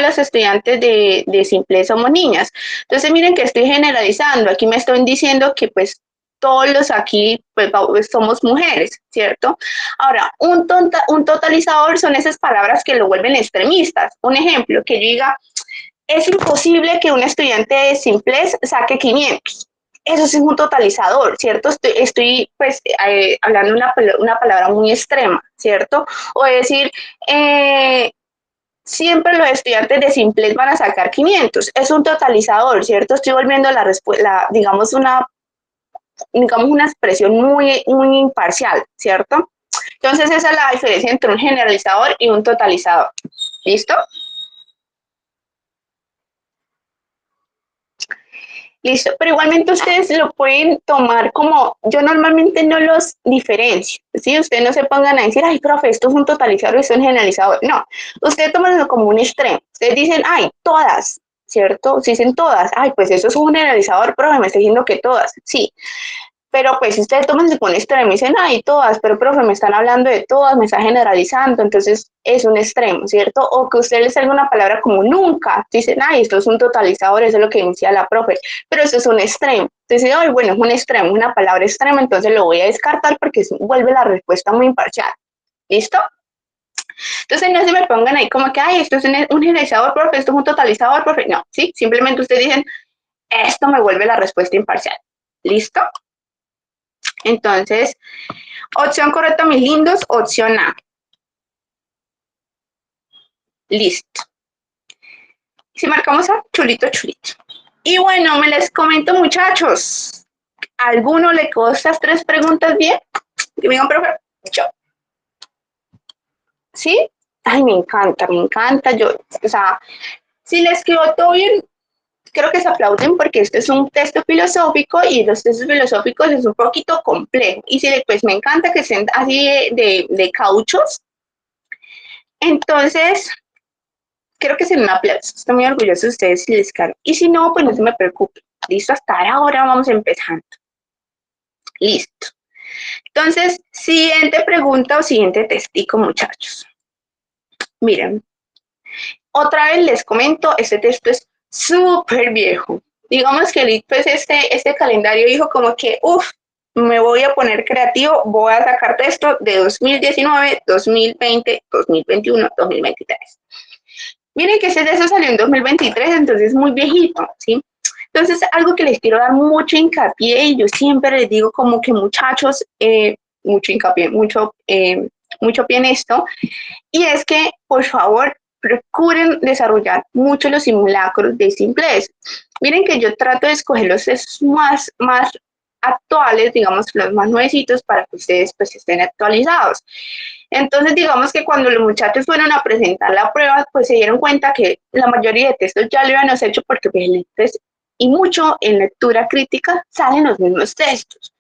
los estudiantes de Simple somos niñas. Entonces, miren que estoy generalizando. Aquí me estoy diciendo que pues todos los aquí pues, somos mujeres, ¿cierto? Ahora, un totalizador son esas palabras que lo vuelven extremistas. Un ejemplo, que yo diga, es imposible que un estudiante de Simples saque 500. Eso sí es un totalizador, ¿cierto? Estoy pues hablando una palabra muy extrema, ¿cierto? O decir, siempre los estudiantes de Simples van a sacar 500. Es un totalizador, ¿cierto? Estoy volviendo la respuesta, digamos una expresión muy, muy imparcial, ¿cierto? Entonces esa es la diferencia entre un generalizador y un totalizador. ¿Listo? Listo, pero igualmente ustedes lo pueden tomar como, yo normalmente no los diferencio, ¿sí? Ustedes no se pongan a decir, ay, profe, esto es un totalizador, esto es un generalizador. No, ustedes toman como un extremo. Ustedes dicen, ay, todas, ¿cierto? Si dicen todas, ay, pues eso es un generalizador, profe, me está diciendo que todas, sí. Pero pues si ustedes toman un extremo y dicen, ay, todas, pero profe, me están hablando de todas, me está generalizando, entonces es un extremo, ¿cierto? O que ustedes les salga una palabra como nunca, dicen, ay, esto es un totalizador, eso es lo que decía la profe, pero eso es un extremo. Entonces, ay, bueno, es un extremo, una palabra extrema, entonces lo voy a descartar porque vuelve la respuesta muy imparcial. ¿Listo? Entonces no se me pongan ahí como que, ay, esto es un generalizador, profe, esto es un totalizador, profe. No, ¿sí? Simplemente ustedes dicen, esto me vuelve la respuesta imparcial. ¿Listo? Entonces, opción correcta, mis lindos, opción A. Listo. Si marcamos A, chulito, chulito. Y bueno, me les comento, muchachos. ¿A alguno le quedó estas 3 preguntas bien? Que me digan, profe, yo. ¿Sí? Ay, me encanta, me encanta. Yo, o sea, si les quedó todo bien, creo que se aplauden porque este es un texto filosófico y los textos filosóficos es un poquito complejo. Y si pues me encanta que estén así de cauchos. Entonces, creo que se me aplauso. Estoy muy orgulloso de ustedes si les cargo. Y si no, pues no se me preocupen. Listo, hasta ahora vamos empezando. Listo. Entonces, siguiente pregunta o siguiente testigo, muchachos. Miren, otra vez les comento, este texto es súper viejo. Digamos que pues este calendario dijo como que, uff, me voy a poner creativo, voy a sacar texto de 2019, 2020, 2021, 2023. Miren que ese texto salió en 2023, entonces es muy viejito, ¿sí? Entonces, algo que les quiero dar mucho hincapié, y yo siempre les digo como que muchachos, mucho hincapié, mucho pie en esto, y es que, por favor, procuren desarrollar mucho los simulacros de simpleza. Miren que yo trato de escoger los textos más actuales, digamos, los más nuevecitos, para que ustedes pues estén actualizados. Entonces, digamos que cuando los muchachos fueron a presentar la prueba, pues se dieron cuenta que la mayoría de textos ya lo habíamos hecho porque pues, y mucho en lectura crítica salen los mismos textos.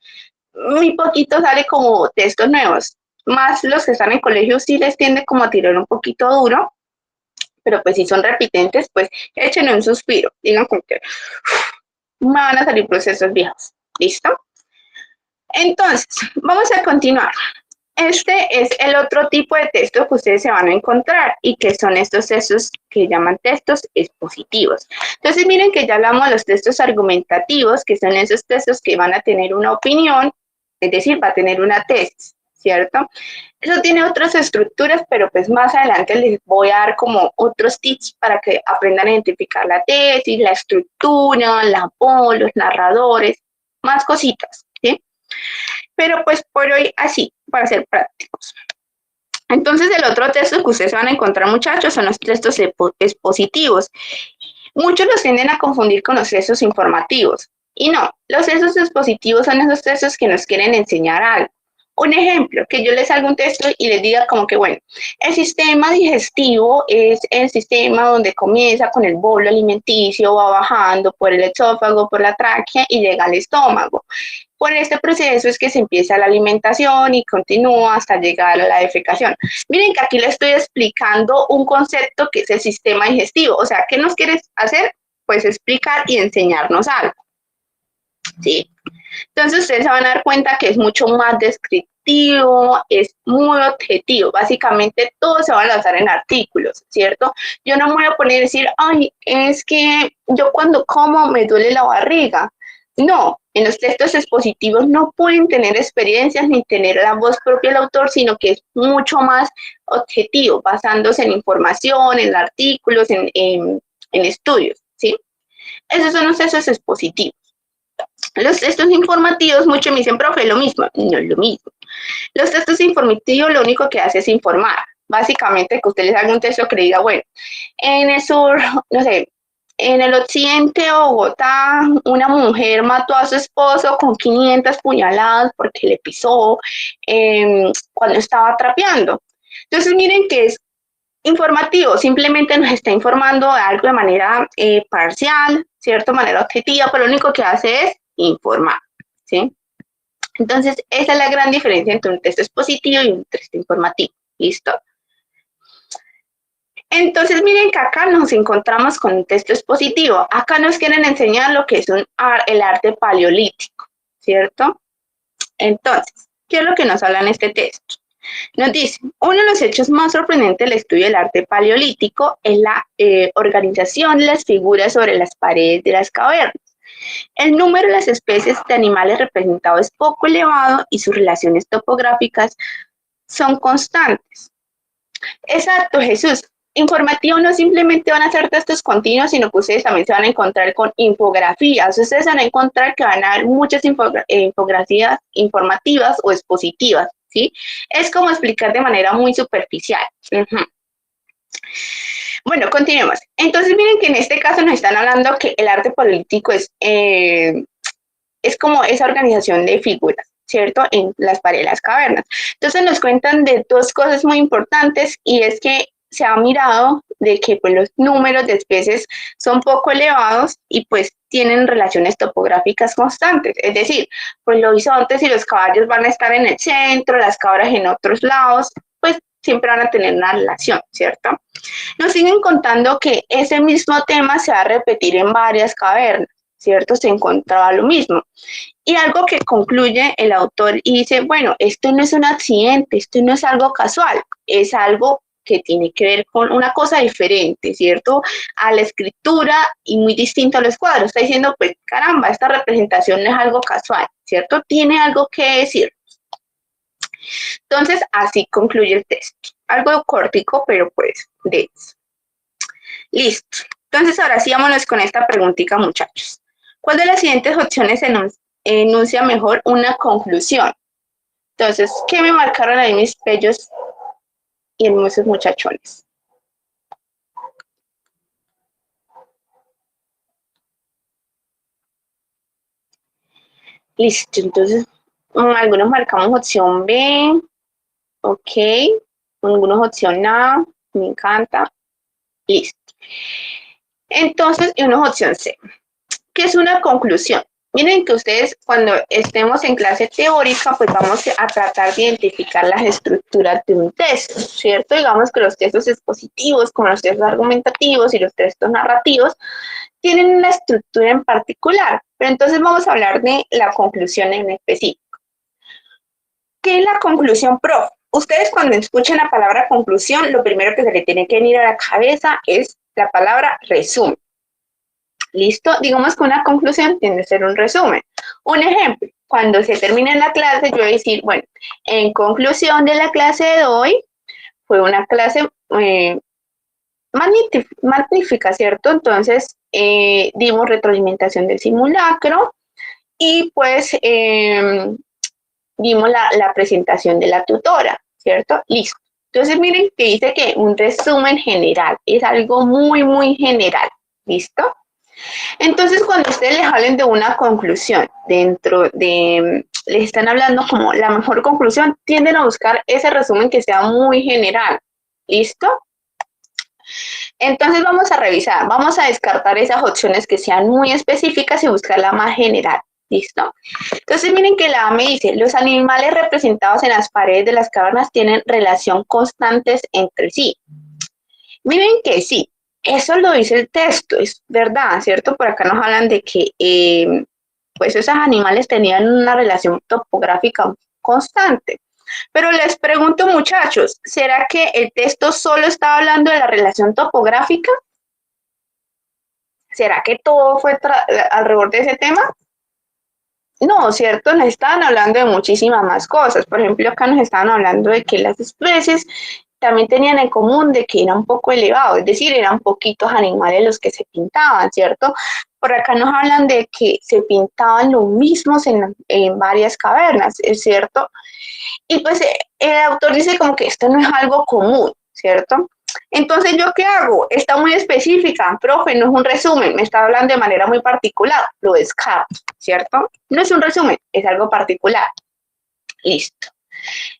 Muy poquito sale como textos nuevos. Más los que están en colegio sí les tiende como a tirar un poquito duro, pero pues si son repitentes, pues echen un suspiro. Digan como que me van a salir procesos viejos. ¿Listo? Entonces, vamos a continuar. Este es el otro tipo de texto que ustedes se van a encontrar y que son estos textos que llaman textos expositivos. Entonces miren que ya hablamos de los textos argumentativos, que son esos textos que van a tener una opinión, es decir, va a tener una tesis, ¿cierto? Eso tiene otras estructuras, pero pues más adelante les voy a dar como otros tips para que aprendan a identificar la tesis, la estructura, la voz, los narradores, más cositas, ¿sí? Pero pues por hoy así, para ser prácticos. Entonces el otro texto que ustedes van a encontrar, muchachos, son los textos expositivos. Muchos los tienden a confundir con los textos informativos. Y no, los textos expositivos son esos textos que nos quieren enseñar algo. Un ejemplo, que yo les haga un texto y les diga como que, bueno, el sistema digestivo es el sistema donde comienza con el bolo alimenticio, va bajando por el esófago, por la tráquea y llega al estómago. Por este proceso es que se empieza la alimentación y continúa hasta llegar a la defecación. Miren que aquí les estoy explicando un concepto que es el sistema digestivo. O sea, ¿qué nos quieres hacer? Pues explicar y enseñarnos algo. ¿Sí? Entonces ustedes se van a dar cuenta que es mucho más descriptivo, es muy objetivo. Básicamente todo se va a lanzar en artículos, ¿cierto? Yo no me voy a poner a decir, ay, es que yo cuando como me duele la barriga. No, en los textos expositivos no pueden tener experiencias ni tener la voz propia del autor, sino que es mucho más objetivo, basándose en información, en artículos, en estudios, ¿sí? Esos son los textos expositivos. Los textos informativos, muchos me dicen, profe, lo mismo. No es lo mismo. Los textos informativos lo único que hace es informar. Básicamente que usted les haga un texto que le diga, bueno, en el sur, no sé, en el occidente de Bogotá, una mujer mató a su esposo con 500 puñaladas porque le pisó cuando estaba trapeando. Entonces miren que es informativo, simplemente nos está informando de algo de manera parcial, ¿cierto? De manera objetiva, pero lo único que hace es informar, ¿sí? Entonces, esa es la gran diferencia entre un texto expositivo y un texto informativo, ¿listo? Entonces, miren que acá nos encontramos con un texto expositivo. Acá nos quieren enseñar lo que es el arte paleolítico, ¿cierto? Entonces, ¿qué es lo que nos habla en este texto? Nos dice, uno de los hechos más sorprendentes del estudio del arte paleolítico es la organización de las figuras sobre las paredes de las cavernas. El número de las especies de animales representados es poco elevado y sus relaciones topográficas son constantes. Exacto, Jesús. Informativo no simplemente van a ser textos continuos, sino que ustedes también se van a encontrar con infografías. Ustedes van a encontrar que van a haber muchas infografías informativas o expositivas, ¿sí? Es como explicar de manera muy superficial. Ujú. Bueno, continuemos. Entonces, miren que en este caso nos están hablando que el arte político es como esa organización de figuras, ¿cierto? En las paredes de las cavernas. Entonces nos cuentan de dos cosas muy importantes y es que se ha mirado de que pues, los números de especies son poco elevados y pues tienen relaciones topográficas constantes. Es decir, pues los bisontes y los caballos van a estar en el centro, las cabras en otros lados, pues siempre van a tener una relación, ¿cierto? Nos siguen contando que ese mismo tema se va a repetir en varias cavernas, ¿cierto? Se encontraba lo mismo. Y algo que concluye el autor y dice, bueno, esto no es un accidente, esto no es algo casual, es algo que tiene que ver con una cosa diferente, ¿cierto? A la escritura y muy distinto a los cuadros. Está diciendo, pues caramba, esta representación no es algo casual, ¿cierto? Tiene algo que decir. Entonces, así concluye el texto. Algo cortico, pero pues denso. Listo. Entonces, ahora sí, vámonos con esta preguntita, muchachos. ¿Cuál de las siguientes opciones enuncia mejor una conclusión? Entonces, ¿qué me marcaron ahí mis bellos y hermosos muchachones? Listo, entonces, algunos marcamos opción B, ok, algunos opción A, me encanta, listo. Entonces, y una opción C. ¿Qué es una conclusión? Miren que ustedes cuando estemos en clase teórica, pues vamos a tratar de identificar las estructuras de un texto, ¿cierto? Digamos que los textos expositivos, como los textos argumentativos y los textos narrativos, tienen una estructura en particular, pero entonces vamos a hablar de la conclusión en específico. ¿Qué es la conclusión, prof? Ustedes cuando escuchan la palabra conclusión, lo primero que se le tiene que venir a la cabeza es la palabra resumen. ¿Listo? Digamos que una conclusión tiende a ser un resumen. Un ejemplo, cuando se termine la clase, yo voy a decir, bueno, en conclusión de la clase de hoy, fue una clase magnífica, ¿cierto? Entonces, dimos retroalimentación del simulacro y pues dimos la presentación de la tutora, ¿cierto? Listo. Entonces, miren que dice que un resumen general es algo muy, muy general, ¿listo? Entonces, cuando ustedes les hablen de una conclusión, les están hablando como la mejor conclusión, tienden a buscar ese resumen que sea muy general. ¿Listo? Entonces vamos a revisar, vamos a descartar esas opciones que sean muy específicas y buscar la más general. ¿Listo? Entonces miren que la A me dice, los animales representados en las paredes de las cavernas tienen relación constantes entre sí. Miren que sí, eso lo dice el texto, es verdad, ¿cierto? Por acá nos hablan de que pues esos animales tenían una relación topográfica constante. Pero les pregunto, muchachos, ¿será que el texto solo estaba hablando de la relación topográfica? ¿Será que todo fue alrededor de ese tema? No, ¿cierto? Nos estaban hablando de muchísimas más cosas. Por ejemplo, acá nos estaban hablando de que las especies también tenían en común de que era un poco elevado, es decir, eran poquitos animales los que se pintaban, ¿cierto? Por acá nos hablan de que se pintaban los mismos en varias cavernas, ¿es cierto? Y pues el autor dice como que esto no es algo común, ¿cierto? Entonces, ¿yo qué hago? Está muy específica, profe, no es un resumen, me está hablando de manera muy particular, lo descarto, ¿cierto? No es un resumen, es algo particular. Listo.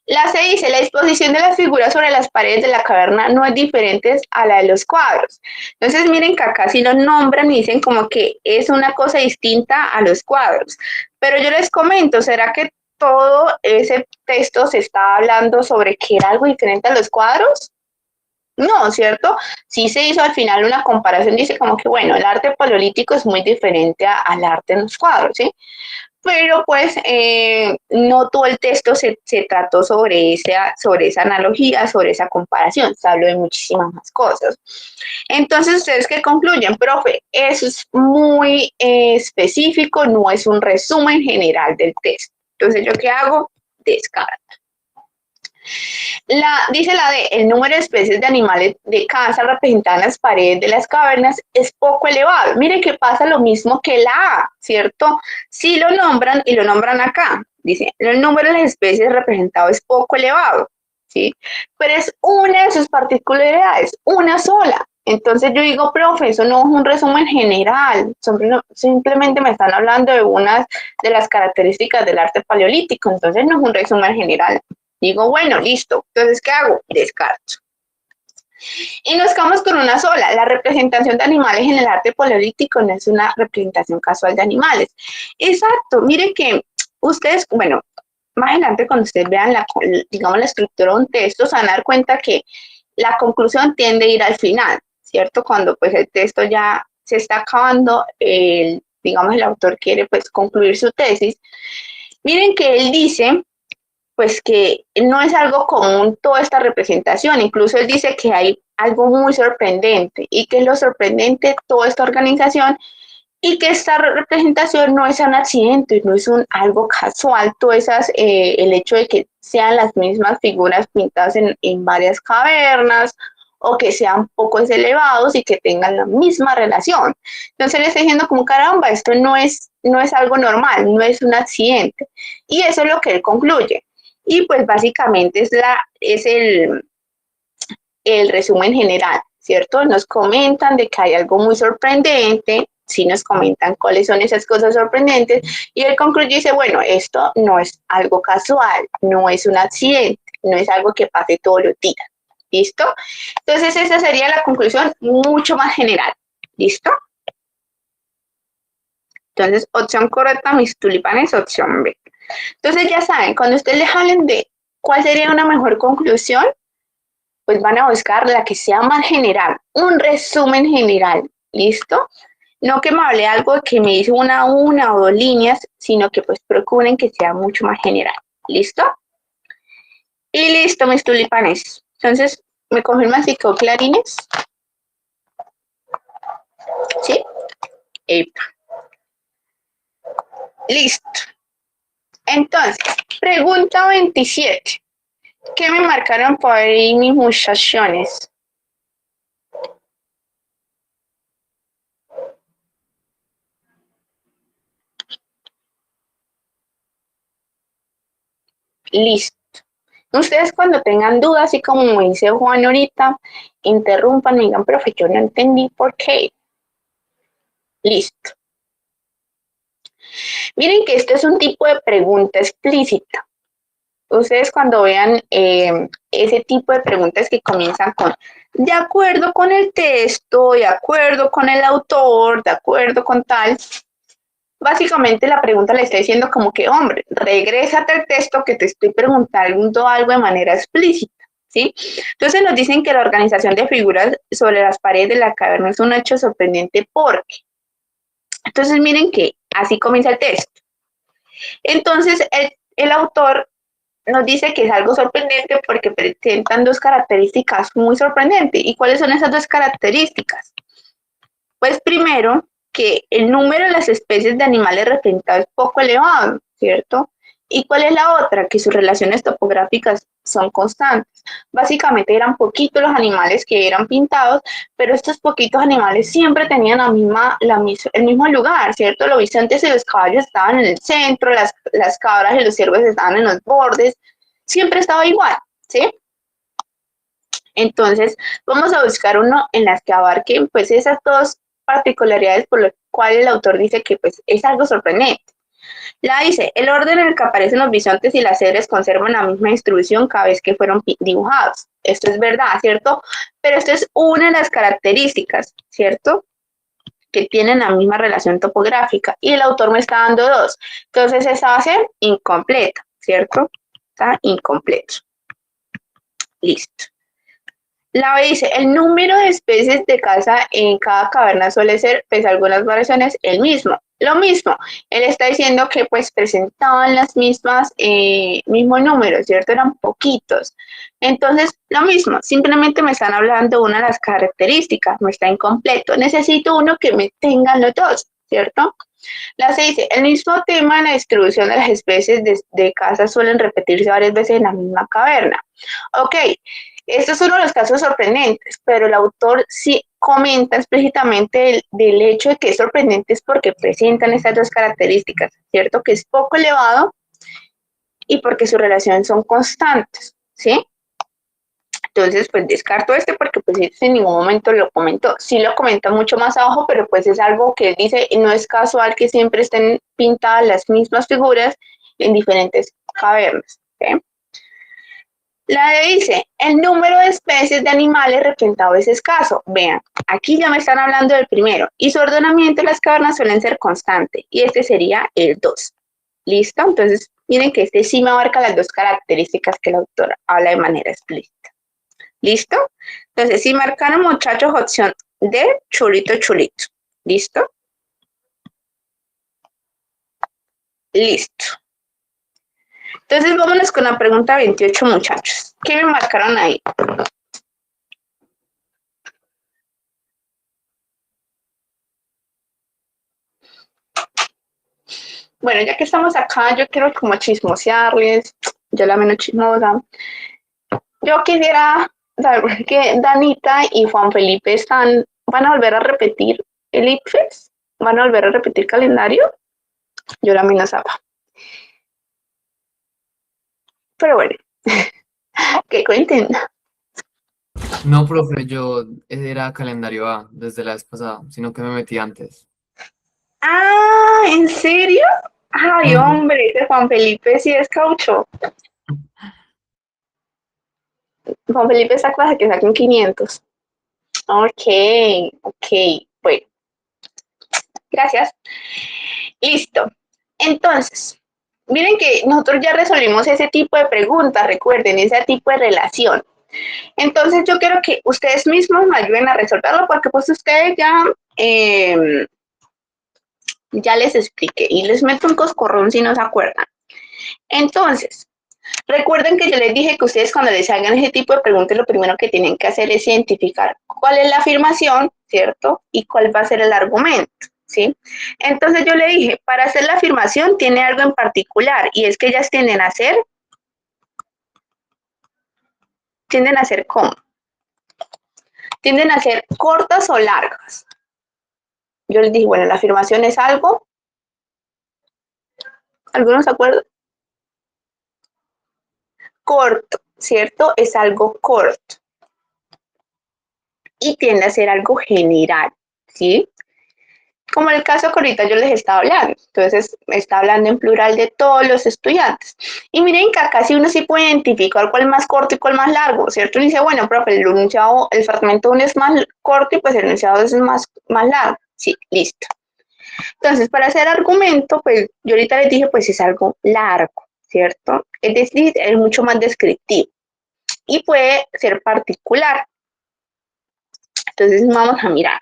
La C dice, la disposición de las figuras sobre las paredes de la caverna no es diferente a la de los cuadros. Entonces, miren que acá sí lo nombran y dicen como que es una cosa distinta a los cuadros. Pero yo les comento, ¿será que todo ese texto se está hablando sobre que era algo diferente a los cuadros? No, ¿cierto? Sí se hizo al final una comparación, dice como que, bueno, el arte paleolítico es muy diferente al arte en los cuadros, ¿sí? Pero pues no todo el texto se trató sobre esa analogía, sobre esa comparación, se habló de muchísimas más cosas. Entonces, ¿ustedes qué concluyen, profe? Eso es muy específico, no es un resumen general del texto. Entonces, ¿yo qué hago? Descarto. Dice la D, el número de especies de animales de casa representadas en las paredes de las cavernas es poco elevado. Mire que pasa lo mismo que la A, ¿cierto? Sí lo nombran y lo nombran acá. Dice, el número de las especies representado es poco elevado, ¿sí? Pero es una de sus particularidades, una sola. Entonces yo digo, profe, eso no es un resumen general, simplemente me están hablando de unas de las características del arte paleolítico, entonces no es un resumen general. Digo, bueno, listo. Entonces, ¿qué hago? Descarto. Y nos quedamos con una sola. La representación de animales en el arte paleolítico no es una representación casual de animales. Exacto. Mire que ustedes, bueno, más adelante cuando ustedes vean digamos, la estructura de un texto, se van a dar cuenta que la conclusión tiende a ir al final, ¿cierto? Cuando pues el texto ya se está acabando, digamos, el autor quiere pues concluir su tesis. Miren que él dice pues que no es algo común toda esta representación, incluso él dice que hay algo muy sorprendente y que es lo sorprendente de toda esta organización y que esta representación no es un accidente, no es algo casual, el hecho de que sean las mismas figuras pintadas en varias cavernas o que sean pocos elevados y que tengan la misma relación. Entonces le está diciendo como caramba, esto no es algo normal, no es un accidente. Y eso es lo que él concluye. Y pues básicamente es el resumen general, ¿cierto? Nos comentan de que hay algo muy sorprendente, sí nos comentan cuáles son esas cosas sorprendentes, y él concluye y dice, bueno, esto no es algo casual, no es un accidente, no es algo que pase todos los días, ¿listo? Entonces esa sería la conclusión mucho más general, ¿listo? Entonces, opción correcta, mis tulipanes, opción B. Entonces ya saben, cuando ustedes les hablen de cuál sería una mejor conclusión, pues van a buscar la que sea más general, un resumen general, ¿listo? No que me hable algo que me dice una o dos líneas, sino que pues procuren que sea mucho más general, ¿listo? Y listo, mis tulipanes. Entonces, ¿me confirman si quedó clarines? ¿Sí? Epa. Listo. Entonces, pregunta 27. ¿Qué me marcaron por ahí mis muchachones? Listo. Ustedes cuando tengan dudas, así como me dice Juan ahorita, interrumpan, me digan, profe, yo no entendí por qué. Listo. Miren que este es un tipo de pregunta explícita. Ustedes cuando vean ese tipo de preguntas que comienzan con de acuerdo con el texto, de acuerdo con el autor, de acuerdo con tal, básicamente la pregunta le está diciendo como que, hombre, regrésate al texto que te estoy preguntando algo de manera explícita, ¿sí? Entonces nos dicen que la organización de figuras sobre las paredes de la caverna es un hecho sorprendente porque. Entonces miren que así comienza el texto. Entonces el autor nos dice que es algo sorprendente porque presentan dos características muy sorprendentes. ¿Y cuáles son esas dos características? Pues primero, que el número de las especies de animales representados es poco elevado, ¿cierto? ¿Y cuál es la otra? Que sus relaciones topográficas son constantes. Básicamente eran poquitos los animales que eran pintados, pero estos poquitos animales siempre tenían el mismo lugar, ¿cierto? Lo viste antes, los caballos estaban en el centro, las cabras y los ciervos estaban en los bordes, siempre estaba igual, ¿sí? Entonces, vamos a buscar uno en las que abarquen pues esas dos particularidades por las cuales el autor dice que pues es algo sorprendente. La dice, el orden en el que aparecen los bisontes y las cebras conservan la misma distribución cada vez que fueron dibujados. Esto es verdad, ¿cierto? Pero esto es una de las características, ¿cierto? Que tienen la misma relación topográfica. Y el autor me está dando dos. Entonces esa va a ser incompleta, ¿cierto? Está incompleto. Listo. La B dice, el número de especies de caza en cada caverna suele ser, pese a algunas variaciones, el mismo. Lo mismo, él está diciendo que pues presentaban las mismas, mismo número, ¿cierto? Eran poquitos. Entonces, lo mismo, simplemente me están hablando de una de las características, no está incompleto. Necesito uno que me tengan los dos, ¿cierto? La C dice, el mismo tema en la distribución de las especies de caza suelen repetirse varias veces en la misma caverna. Ok, esto es uno de los casos sorprendentes, pero el autor sí comenta explícitamente del hecho de que es sorprendente es porque presentan estas dos características, ¿cierto? Que es poco elevado y porque sus relaciones son constantes, ¿sí? Entonces, pues descarto este porque pues en ningún momento lo comentó. Sí lo comenta mucho más abajo, pero pues es algo que él dice, no es casual que siempre estén pintadas las mismas figuras en diferentes cavernas, ¿sí? La D dice, el número de especies de animales representados es escaso. Vean, aquí ya me están hablando del primero. Y su ordenamiento en las cavernas suelen ser constante. Y este sería el 2. ¿Listo? Entonces, miren que este sí me abarca las dos características que el autor habla de manera explícita. ¿Listo? Entonces, si marcaron, muchachos, opción D, chulito, chulito. ¿Listo? Listo. Entonces, vámonos con la pregunta 28, muchachos. ¿Qué me marcaron ahí? Bueno, ya que estamos acá, yo quiero como chismosearles, yo la menos chismosa. Yo quisiera saber que Danita y Juan Felipe van a volver a repetir el ICFES, van a volver a repetir calendario. Yo la menos sabía. Pero bueno, que cuenten. No, profe, yo era calendario A desde la vez pasada, sino que me metí antes. Ah, ¿en serio? Ay, Ujú. hombre, ese Juan Felipe sí es caucho. Juan Felipe esa clase que saquen 500. Ok, ok, bueno, gracias. Listo. Entonces, miren que nosotros ya resolvimos ese tipo de preguntas, recuerden, ese tipo de relación. Entonces, yo quiero que ustedes mismos me ayuden a resolverlo porque pues ustedes ya les expliqué y les meto un coscorrón si no se acuerdan. Entonces, recuerden que yo les dije que ustedes cuando les hagan ese tipo de preguntas, lo primero que tienen que hacer es identificar cuál es la afirmación, ¿cierto? Y cuál va a ser el argumento, ¿sí? Entonces yo le dije, para hacer la afirmación tiene algo en particular y es que ellas tienden a ser ¿cómo? Tienden a ser cortas o largas. Yo les dije, bueno, la afirmación es algo, ¿algunos se acuerdan? Corto, ¿cierto? Es algo corto y tiende a ser algo general, ¿sí? Como en el caso que ahorita yo les estaba hablando. Entonces, está hablando en plural de todos los estudiantes. Y miren que acá sí uno sí puede identificar cuál es más corto y cuál más largo, ¿cierto? Y dice, bueno, profe, el enunciado, el fragmento 1 es más corto y pues el enunciado 2 es más largo. Sí, listo. Entonces, para hacer argumento, pues yo ahorita les dije, pues es algo largo, ¿cierto? Es decir, es mucho más descriptivo y puede ser particular. Entonces vamos a mirar.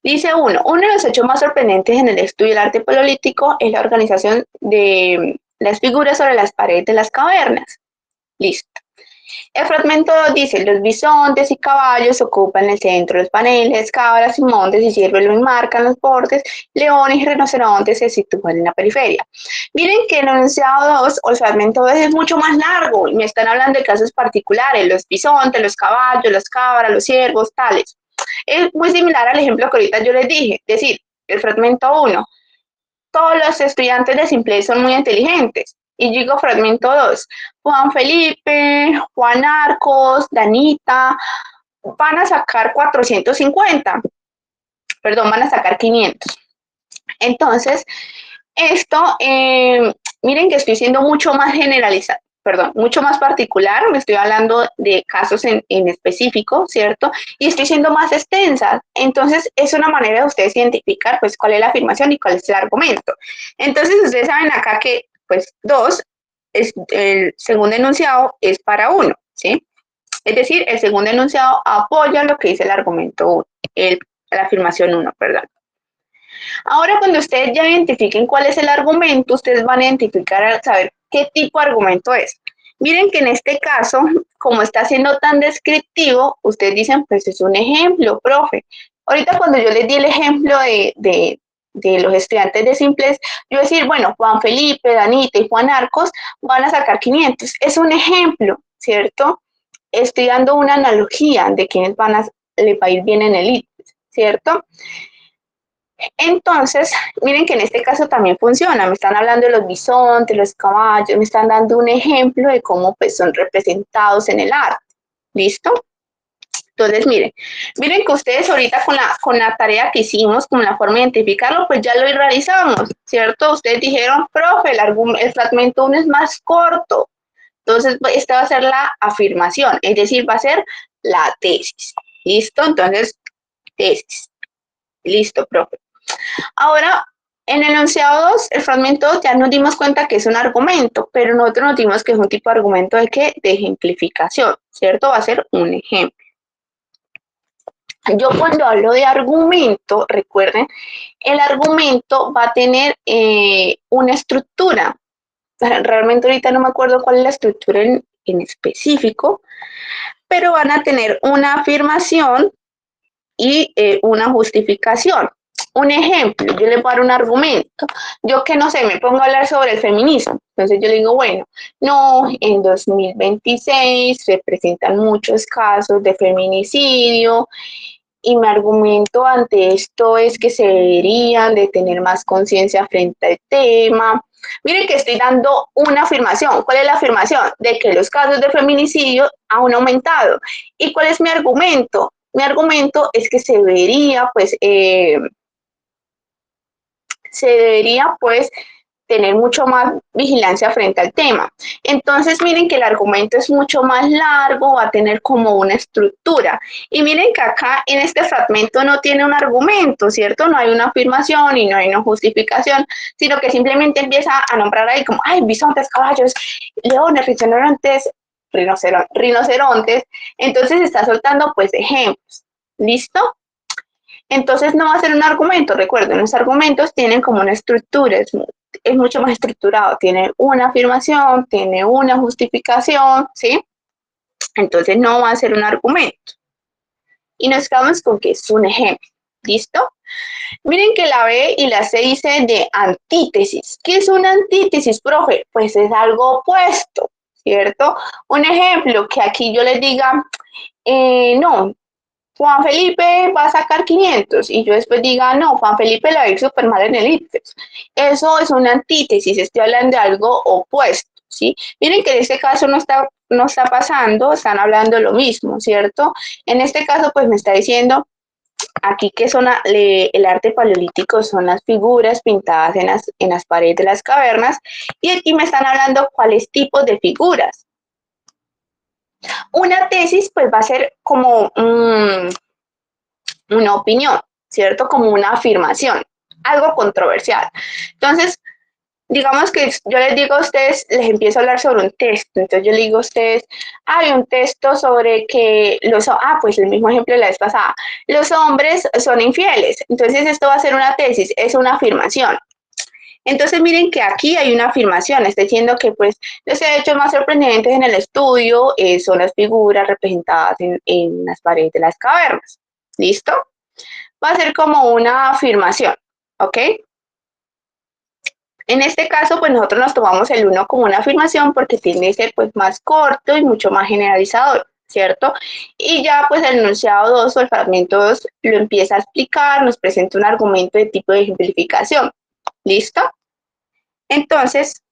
Dice uno de los hechos más sorprendentes en el estudio del arte paleolítico es la organización de las figuras sobre las paredes de las cavernas. Listo. El fragmento 2 dice, los bisontes y caballos ocupan el centro, los paneles, cabras y montes y ciervos lo enmarcan los bordes, leones y rinocerontes se sitúan en la periferia. Miren que el enunciado 2 o el fragmento 2 es mucho más largo y me están hablando de casos particulares, los bisontes, los caballos, las cabras, los ciervos, tales. Es muy similar al ejemplo que ahorita yo les dije, es decir, el fragmento 1, todos los estudiantes de Simple son muy inteligentes. Y digo fragmento 2, Juan Felipe, Juan Arcos, Danita, van a sacar 450, perdón, van a sacar 500. Entonces, esto, miren que estoy siendo mucho más generalizado, perdón, mucho más particular, me estoy hablando de casos en específico, ¿cierto? Y estoy siendo más extensa. Entonces, es una manera de ustedes identificar, pues, cuál es la afirmación y cuál es el argumento. Entonces, ustedes saben acá que, pues, 2, el segundo enunciado es para 1, ¿sí? Es decir, el segundo enunciado apoya lo que dice el argumento 1, la afirmación 1, perdón. Ahora, cuando ustedes ya identifiquen cuál es el argumento, ustedes van a identificar, saber qué tipo de argumento es. Miren que en este caso, como está siendo tan descriptivo, ustedes dicen, pues es un ejemplo, profe. Ahorita cuando yo les di el ejemplo de los estudiantes de simples, yo decir, bueno, Juan Felipe, Danita y Juan Arcos van a sacar 500. Es un ejemplo, ¿cierto? Estoy dando una analogía de quienes les va a ir bien en el ITFES, ¿cierto? Entonces, miren que en este caso también funciona, me están hablando de los bisontes, los caballos, me están dando un ejemplo de cómo pues, son representados en el arte, ¿listo? Entonces, miren que ustedes ahorita con la tarea que hicimos, con la forma de identificarlo, pues ya lo realizamos, ¿cierto? Ustedes dijeron, profe, el fragmento 1 es más corto, entonces esta va a ser la afirmación, es decir, va a ser la tesis, ¿listo? Entonces, tesis, listo, profe. Ahora, en el enunciado 2, el fragmento 2, ya nos dimos cuenta que es un argumento, pero nosotros nos dimos que es un tipo de argumento de ¿qué? De ejemplificación, ¿cierto? Va a ser un ejemplo. Yo cuando hablo de argumento, recuerden, el argumento va a tener una estructura. Realmente ahorita no me acuerdo cuál es la estructura en específico, pero van a tener una afirmación y una justificación. Un ejemplo, yo le voy a dar un argumento. Yo que no sé, me pongo a hablar sobre el feminismo. Entonces yo le digo, bueno, no, en 2026 se presentan muchos casos de feminicidio y mi argumento ante esto es que se deberían de tener más conciencia frente al tema. Miren que estoy dando una afirmación. ¿Cuál es la afirmación? De que los casos de feminicidio han aumentado. ¿Y cuál es mi argumento? Mi argumento es que se debería, tener mucho más vigilancia frente al tema. Entonces, miren que el argumento es mucho más largo, va a tener como una estructura. Y miren que acá en este fragmento no tiene un argumento, ¿cierto? No hay una afirmación y no hay una justificación, sino que simplemente empieza a nombrar ahí como, ay, bisontes, caballos, leones, rinocerontes. Entonces está soltando pues ejemplos. ¿Listo? Entonces no va a ser un argumento, recuerden, los argumentos tienen como una estructura, es mucho más estructurado, tiene una afirmación, tiene una justificación, ¿sí? Entonces no va a ser un argumento. Y nos quedamos con que es un ejemplo, ¿listo? Miren que la B y la C dice de antítesis. ¿Qué es una antítesis, profe? Pues es algo opuesto, ¿cierto? Un ejemplo, que aquí yo les diga, no, Juan Felipe va a sacar 500 y yo después diga, no, Juan Felipe le va a ir súper mal en el ITFES. Eso es una antítesis, estoy hablando de algo opuesto, ¿sí? Miren que en este caso no está pasando, están hablando lo mismo, ¿cierto? En este caso, pues me está diciendo aquí que el arte paleolítico son las figuras pintadas en las paredes de las cavernas y aquí me están hablando cuáles tipos de figuras. Una tesis, pues va a ser como una opinión, ¿cierto? Como una afirmación, algo controversial. Entonces, digamos que yo les digo a ustedes, les empiezo a hablar sobre un texto. Entonces yo les digo a ustedes, hay un texto sobre que pues el mismo ejemplo de la vez pasada, los hombres son infieles. Entonces esto va a ser una tesis, es una afirmación. Entonces miren que aquí hay una afirmación, está diciendo que pues los hechos más sorprendentes en el estudio son las figuras representadas en las paredes de las cavernas. ¿Listo? Va a ser como una afirmación, ¿ok? En este caso, pues nosotros nos tomamos el 1 como una afirmación porque tiende a ser pues más corto y mucho más generalizador, ¿cierto? Y ya pues el enunciado 2 o el fragmento 2 lo empieza a explicar, nos presenta un argumento de tipo de ejemplificación. ¿Listo? Entonces,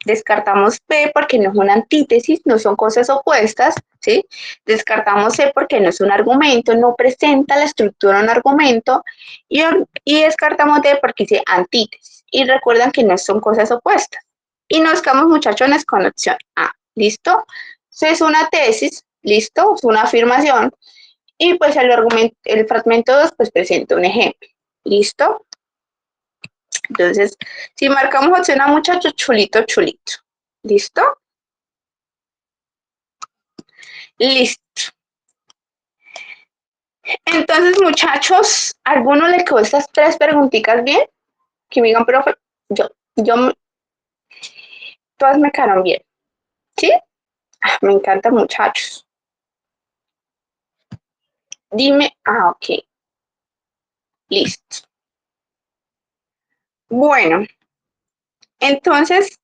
descartamos P porque no es una antítesis, no son cosas opuestas, ¿sí? Descartamos C porque no es un argumento, no presenta la estructura de un argumento, y descartamos D porque dice antítesis. Y recuerdan que no son cosas opuestas. Y nos quedamos, muchachones, con opción A. ¿Listo? Entonces, es una tesis, ¿listo? Es una afirmación. Y pues el fragmento 2 pues presenta un ejemplo. ¿Listo? Entonces, si marcamos opción A, muchachos, chulito, chulito. ¿Listo? Listo. Entonces, muchachos, ¿a alguno le quedó estas 3 preguntitas bien? Que me digan, profe, todas me quedaron bien. ¿Sí? Me encanta, muchachos. Dime, ok. Listo. Bueno, entonces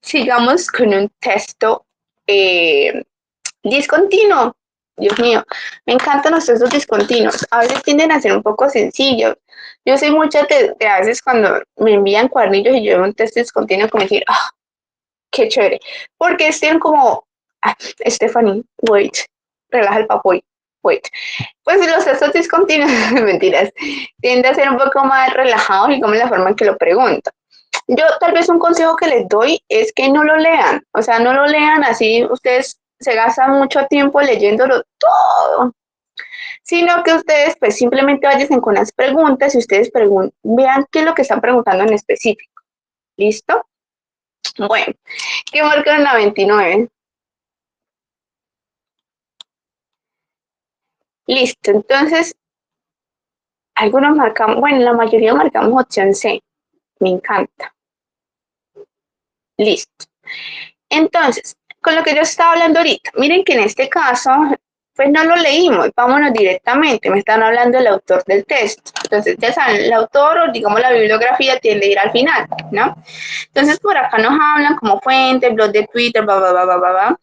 sigamos con un texto discontinuo. Dios mío, me encantan los textos discontinuos. A veces tienden a ser un poco sencillos. Yo soy muchas de a veces cuando me envían cuadernillos y yo veo un texto discontinuo como decir, ah, qué chévere. Porque estén como, ah, Stephanie, wait, relaja el papoy, wait. Pues los textos discontinuos, mentiras, tienden a ser un poco más relajados y como la forma en que lo pregunto. Yo tal vez un consejo que les doy es que no lo lean, o sea, no lo lean así, ustedes se gastan mucho tiempo leyéndolo todo, sino que ustedes pues simplemente vayan con las preguntas y ustedes vean qué es lo que están preguntando en específico. ¿Listo? Bueno, ¿qué marcaron la 29? Listo, entonces, algunos marcamos, bueno, la mayoría marcamos opción C, me encanta. Listo. Entonces, con lo que yo estaba hablando ahorita, miren que en este caso, pues no lo leímos, vámonos directamente, me están hablando del autor del texto. Entonces, ya saben, el autor o digamos la bibliografía tiende a ir al final, ¿no? Entonces, por acá nos hablan como fuente, blog de Twitter,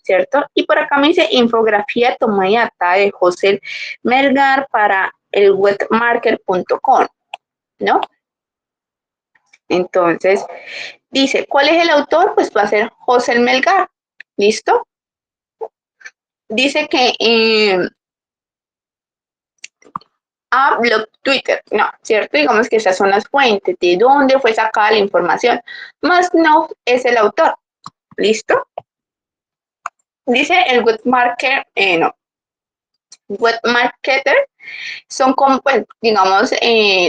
¿cierto? Y por acá me dice infografía tomada y data de José Melgar para el webmarker.com, ¿no? Entonces, dice, ¿cuál es el autor? Pues va a ser José Melgar. ¿Listo? Dice que blog Twitter, no, ¿cierto? Digamos que esas son las fuentes, de dónde fue sacada la información, más no es el autor. ¿Listo? Dice el webmarker, no. Webmarketer son como, pues, digamos,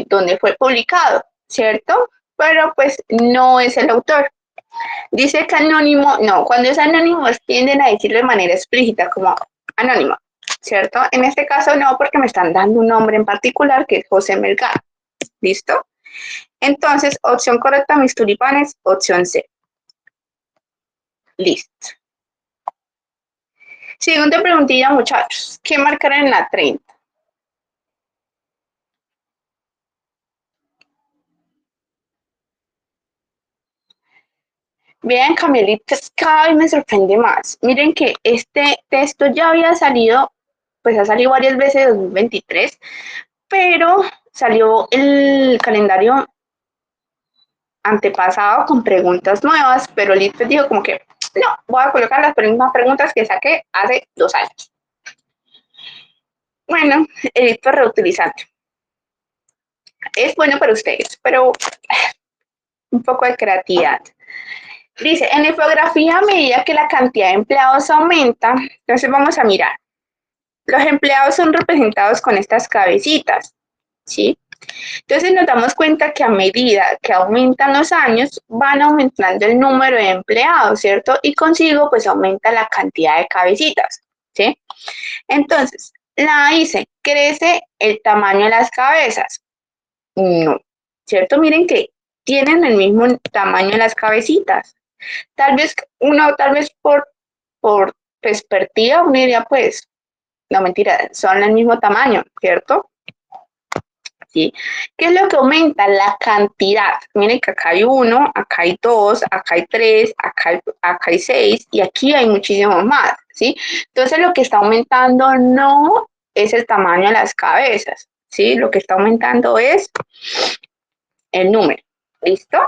donde fue publicado, ¿cierto? Pero pues no es el autor. Dice que anónimo, no, cuando es anónimo tienden a decirlo de manera explícita, como anónimo, ¿cierto? En este caso no, porque me están dando un nombre en particular que es José Melgar. ¿Listo? Entonces, opción correcta, mis tulipanes, opción C. Listo. Siguiente preguntilla, muchachos. ¿Qué marcarán en la 30? Vean, Camelitas, cada vez me sorprende más. Miren que este texto ya había salido, pues ha salido varias veces en 2023, pero salió el calendario antepasado con preguntas nuevas, pero Listo dijo como que, no, voy a colocar las mismas preguntas que saqué hace 2 años. Bueno, Listo reutilizante. Es bueno para ustedes, pero un poco de creatividad. Dice, en la infografía, a medida que la cantidad de empleados aumenta, entonces vamos a mirar. Los empleados son representados con estas cabecitas, ¿sí? Entonces nos damos cuenta que a medida que aumentan los años, van aumentando el número de empleados, ¿cierto? Y consigo, pues aumenta la cantidad de cabecitas, ¿sí? Entonces, la dice, ¿crece el tamaño de las cabezas? No, ¿cierto? Miren que tienen el mismo tamaño de las cabecitas. Tal vez por perspectiva, uno diría, pues, no, mentira, son del mismo tamaño, ¿cierto? ¿Sí? ¿Qué es lo que aumenta? La cantidad. Miren que acá hay 1, acá hay 2, acá hay 3, acá hay 6 y aquí hay muchísimos más, ¿sí? Entonces lo que está aumentando no es el tamaño de las cabezas, ¿sí? Lo que está aumentando es el número, ¿listo?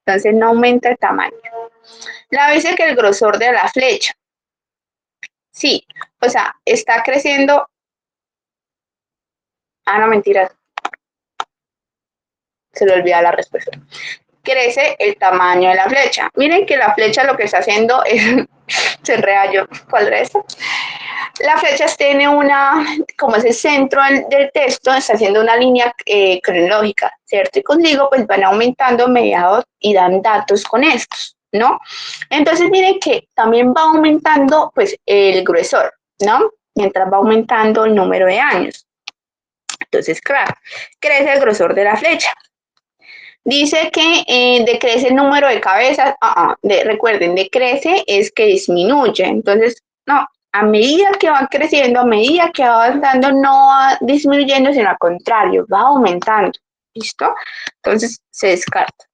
Entonces no aumenta el tamaño. La dice que el grosor de la flecha. Sí, o sea, está creciendo. Ah, no, mentira. Se le olvida la respuesta. Crece el tamaño de la flecha. Miren que la flecha lo que está haciendo es, se enreda yo, ¿cuál era esto? La flecha tiene como ese centro del texto, está haciendo una línea cronológica, ¿cierto? Y contigo pues van aumentando mediados y dan datos con estos, ¿no? Entonces miren que también va aumentando pues el gruesor, ¿no? Mientras va aumentando el número de años. Entonces, claro, crece el grosor de la flecha. Dice que decrece el número de cabezas. Recuerden, decrece es que disminuye. Entonces, no, a medida que va creciendo, a medida que va avanzando, no va disminuyendo, sino al contrario, va aumentando. ¿Listo? Entonces, se descarta.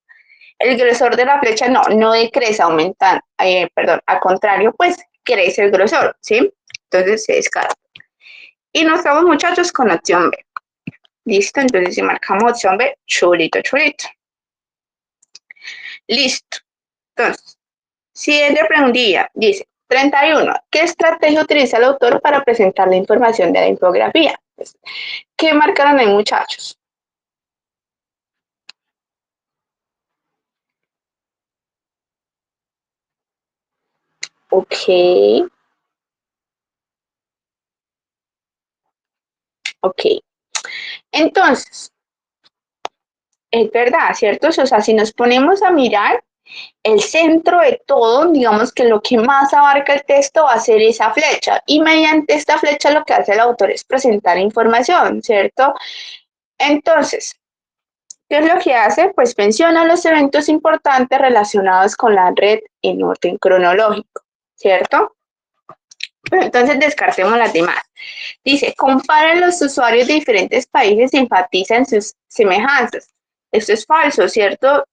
El grosor de la flecha no decrece, aumenta, perdón, al contrario, pues crece el grosor, ¿sí? Entonces se descarta. Y nos vamos, muchachos, con opción B. Listo, entonces si marcamos opción B, chulito, chulito. Listo. Entonces, siguiente preguntilla, dice, 31. ¿Qué estrategia utiliza el autor para presentar la información de la infografía? Pues, ¿qué marcaron ahí, muchachos? Ok. Ok. Entonces, es verdad, ¿cierto? O sea, si nos ponemos a mirar, el centro de todo, digamos que lo que más abarca el texto va a ser esa flecha. Y mediante esta flecha lo que hace el autor es presentar información, ¿cierto? Entonces, ¿qué es lo que hace? Pues menciona los eventos importantes relacionados con la red en orden cronológico, ¿cierto? Pero entonces descartemos las demás. Dice, compara los usuarios de diferentes países y enfatiza en sus semejanzas. Esto es falso, ¿cierto?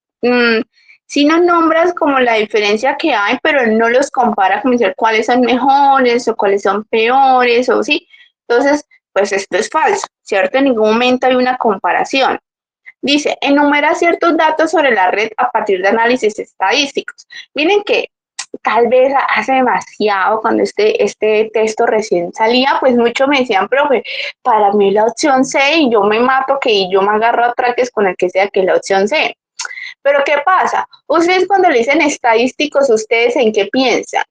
Si no nombras como la diferencia que hay, pero no los compara como decir cuáles son mejores o cuáles son peores o sí. Entonces, pues esto es falso, ¿cierto? En ningún momento hay una comparación. Dice, enumera ciertos datos sobre la red a partir de análisis estadísticos. Miren que tal vez hace demasiado, cuando este texto recién salía, pues muchos me decían, profe, para mí la opción C y yo me mato que yo me agarro a traques con el que sea que la opción C. Pero ¿qué pasa? Ustedes cuando le dicen estadísticos, ¿ustedes en qué piensan?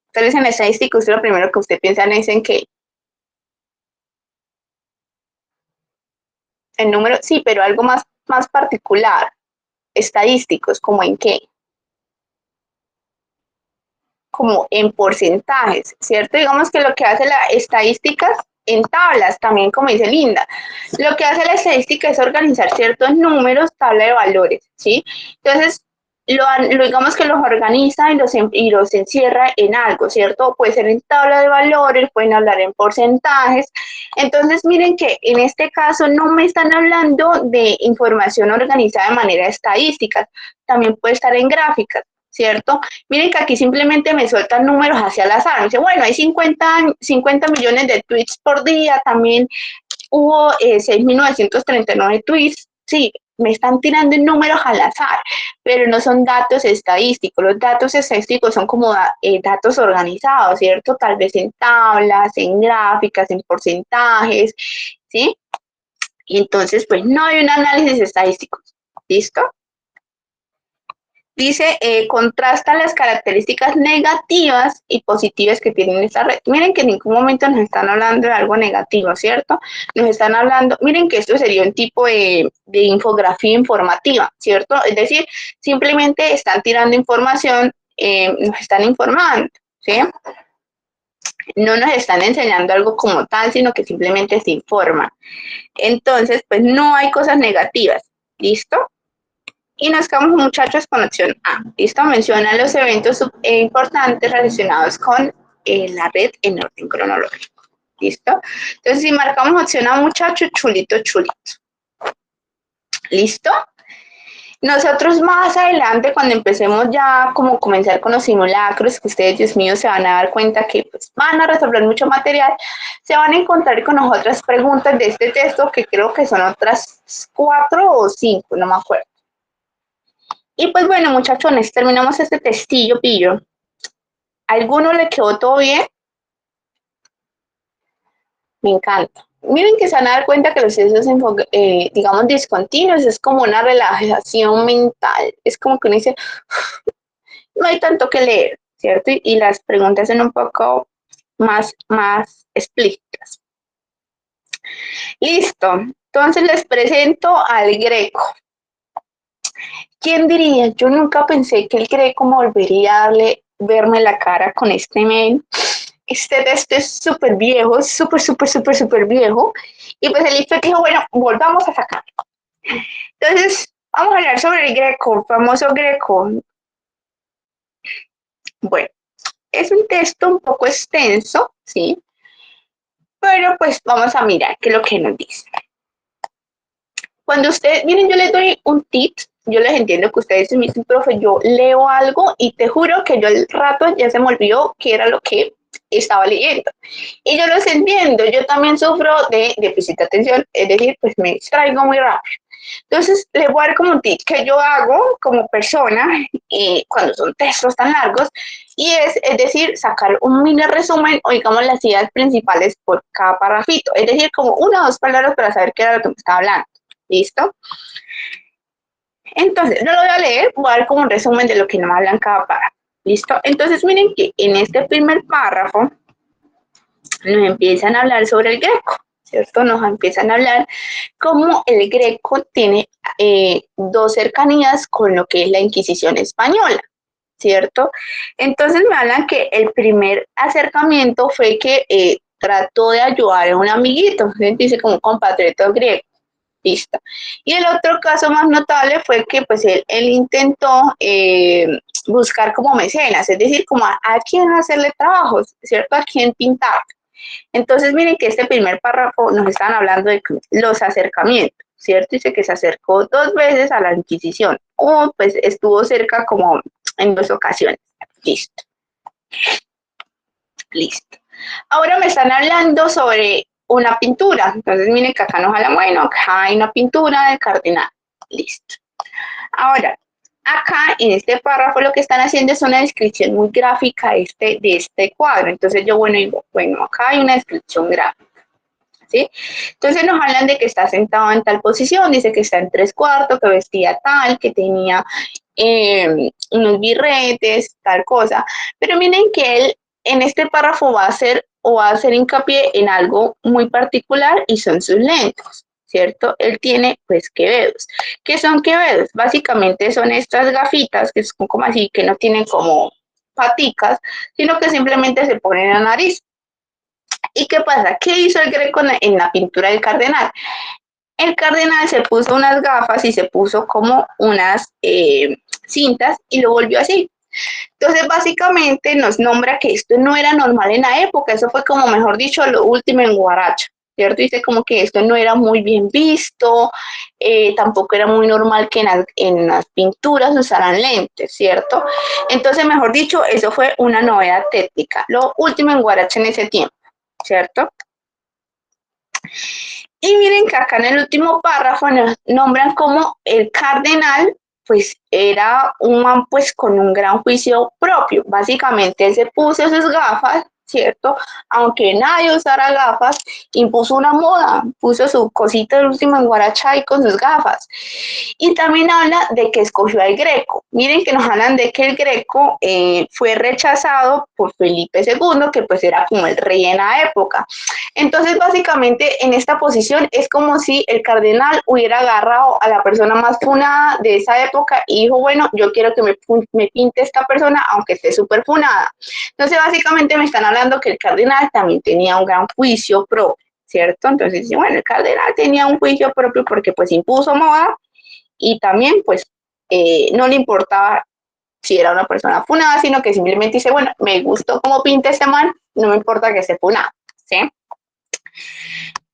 Ustedes en estadísticos, usted lo primero que usted piensa es en qué. En número, sí, pero algo más particular. Estadísticos, ¿como en qué? Como en porcentajes, ¿cierto? Digamos que lo que hace la estadística en tablas, también como dice Linda, lo que hace la estadística es organizar ciertos números, tabla de valores, ¿sí? Entonces, digamos que los organiza y los encierra en algo, ¿cierto? Puede ser en tabla de valores, pueden hablar en porcentajes. Entonces, miren que en este caso no me están hablando de información organizada de manera estadística, también puede estar en gráficas, ¿cierto? Miren que aquí simplemente me sueltan números hacia el azar. Me dice, bueno, hay 50 millones de tweets por día, también hubo 6.939 tweets. Sí, me están tirando números al azar, pero no son datos estadísticos. Los datos estadísticos son como datos organizados, ¿cierto? Tal vez en tablas, en gráficas, en porcentajes, ¿sí? Y entonces, pues no hay un análisis estadístico. ¿Listo? Dice, contrasta las características negativas y positivas que tienen esta red. Miren que en ningún momento nos están hablando de algo negativo, ¿cierto? Nos están hablando, miren que esto sería un tipo de infografía informativa, ¿cierto? Es decir, simplemente están tirando información, nos están informando, ¿sí? No nos están enseñando algo como tal, sino que simplemente se informa. Entonces, pues no hay cosas negativas, ¿listo? Y nos quedamos, muchachos, con opción A. ¿Listo? Menciona los eventos importantes relacionados con la red en orden cronológico. ¿Listo? Entonces, si marcamos opción A, muchachos, chulito, chulito. ¿Listo? Nosotros más adelante, cuando empecemos ya como comenzar con los simulacros, que ustedes, Dios mío, se van a dar cuenta que pues, van a resolver mucho material, se van a encontrar con otras preguntas de este texto, que creo que son otras 4 o 5, no me acuerdo. Y pues bueno, muchachones, terminamos este testillo pillo. ¿A alguno le quedó todo bien? Me encanta. Miren que se van a dar cuenta que los ejercicios, digamos, discontinuos es como una relajación mental. Es como que uno dice, no hay tanto que leer, ¿cierto? Y las preguntas son un poco más explícitas. Listo. Entonces les presento al Greco. ¿Quién diría? Yo nunca pensé que el Greco me volvería a verme la cara con este men. Este texto es súper viejo, súper viejo. Y pues el IFE dijo, bueno, volvamos a sacarlo. Entonces, vamos a hablar sobre el Greco, el famoso Greco. Bueno, es un texto un poco extenso, ¿sí? Pero pues vamos a mirar qué es lo que nos dice. Cuando miren, yo les doy un tip, yo les entiendo que ustedes me dicen, profe, yo leo algo y te juro que yo al rato ya se me olvidó qué era lo que estaba leyendo. Y yo los entiendo, yo también sufro de déficit de atención, es decir, pues me distraigo muy rápido. Entonces, les voy a dar como un tip que yo hago como persona cuando son textos tan largos, y es decir, sacar un mini resumen o digamos las ideas principales por cada parrafito, es decir, como una o dos palabras para saber qué era lo que me estaba hablando. ¿Listo? Entonces, no lo voy a leer, voy a dar como un resumen de lo que nos hablan cada párrafo. ¿Listo? Entonces, miren que en este primer párrafo nos empiezan a hablar sobre el Greco, ¿cierto? Nos empiezan a hablar cómo el Greco tiene dos cercanías con lo que es la Inquisición española, ¿cierto? Entonces me hablan que el primer acercamiento fue que trató de ayudar a un amiguito, ¿sí? Dice como un compatriota griego. Listo. Y el otro caso más notable fue que pues él intentó buscar como mecenas, es decir, como a quién hacerle trabajos, ¿cierto? A quién pintar. Entonces miren que este primer párrafo nos están hablando de los acercamientos, ¿cierto? Dice que se acercó 2 veces a la Inquisición, o pues estuvo cerca como en 2 ocasiones. Listo. Listo. Ahora me están hablando sobre una pintura. Entonces, miren que acá nos habla, bueno, acá hay una pintura del cardenal. Listo. Ahora, acá en este párrafo lo que están haciendo es una descripción muy gráfica de este cuadro. Entonces, yo, bueno, digo, bueno, acá hay una descripción gráfica. ¿Sí? Entonces nos hablan de que está sentado en tal posición, dice que está en 3/4, que vestía tal, que tenía unos birretes, tal cosa. Pero miren que él en este párrafo va a hacer hincapié en algo muy particular y son sus lentes, ¿cierto? Él tiene pues quevedos. ¿Qué son quevedos? Básicamente son estas gafitas que son como así, que no tienen como paticas, sino que simplemente se ponen en la nariz. ¿Y qué pasa? ¿Qué hizo el Greco en la pintura del cardenal? El cardenal se puso unas gafas y se puso como unas cintas y lo volvió así. Entonces, básicamente nos nombra que esto no era normal en la época, eso fue como, mejor dicho, lo último en Guaracha, ¿cierto? Dice como que esto no era muy bien visto, tampoco era muy normal que en las pinturas usaran lentes, ¿cierto? Entonces, mejor dicho, eso fue una novedad técnica, lo último en Guaracha en ese tiempo, ¿cierto? Y miren que acá en el último párrafo nos nombran como el cardenal pues era un man pues con un gran juicio propio. Básicamente él se puso sus gafas, ¿cierto? Aunque nadie usara gafas, impuso una moda, puso su cosita del último en Guarachay con sus gafas. Y también habla de que escogió al Greco. Miren que nos hablan de que el Greco fue rechazado por Felipe II, que pues era como el rey en la época. Entonces, básicamente, en esta posición es como si el cardenal hubiera agarrado a la persona más funada de esa época y dijo, bueno, yo quiero que me pinte esta persona, aunque esté súper funada. Entonces, básicamente me están hablando que el cardenal también tenía un gran juicio propio, ¿cierto? Entonces, bueno, el cardenal tenía un juicio propio porque pues impuso moda y también pues no le importaba si era una persona funada, sino que simplemente dice, bueno, me gustó cómo pinta este man, no me importa que esté funado, ¿sí?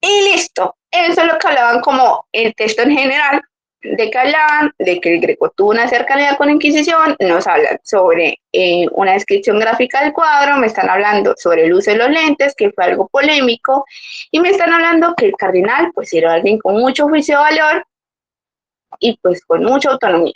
Y listo, eso es lo que hablaban como el texto en general, de que hablaban de que el Greco tuvo una cercanía con la Inquisición, nos hablan sobre una descripción gráfica del cuadro, me están hablando sobre el uso de los lentes, que fue algo polémico, y me están hablando que el cardenal pues era alguien con mucho juicio de valor y pues con mucha autonomía.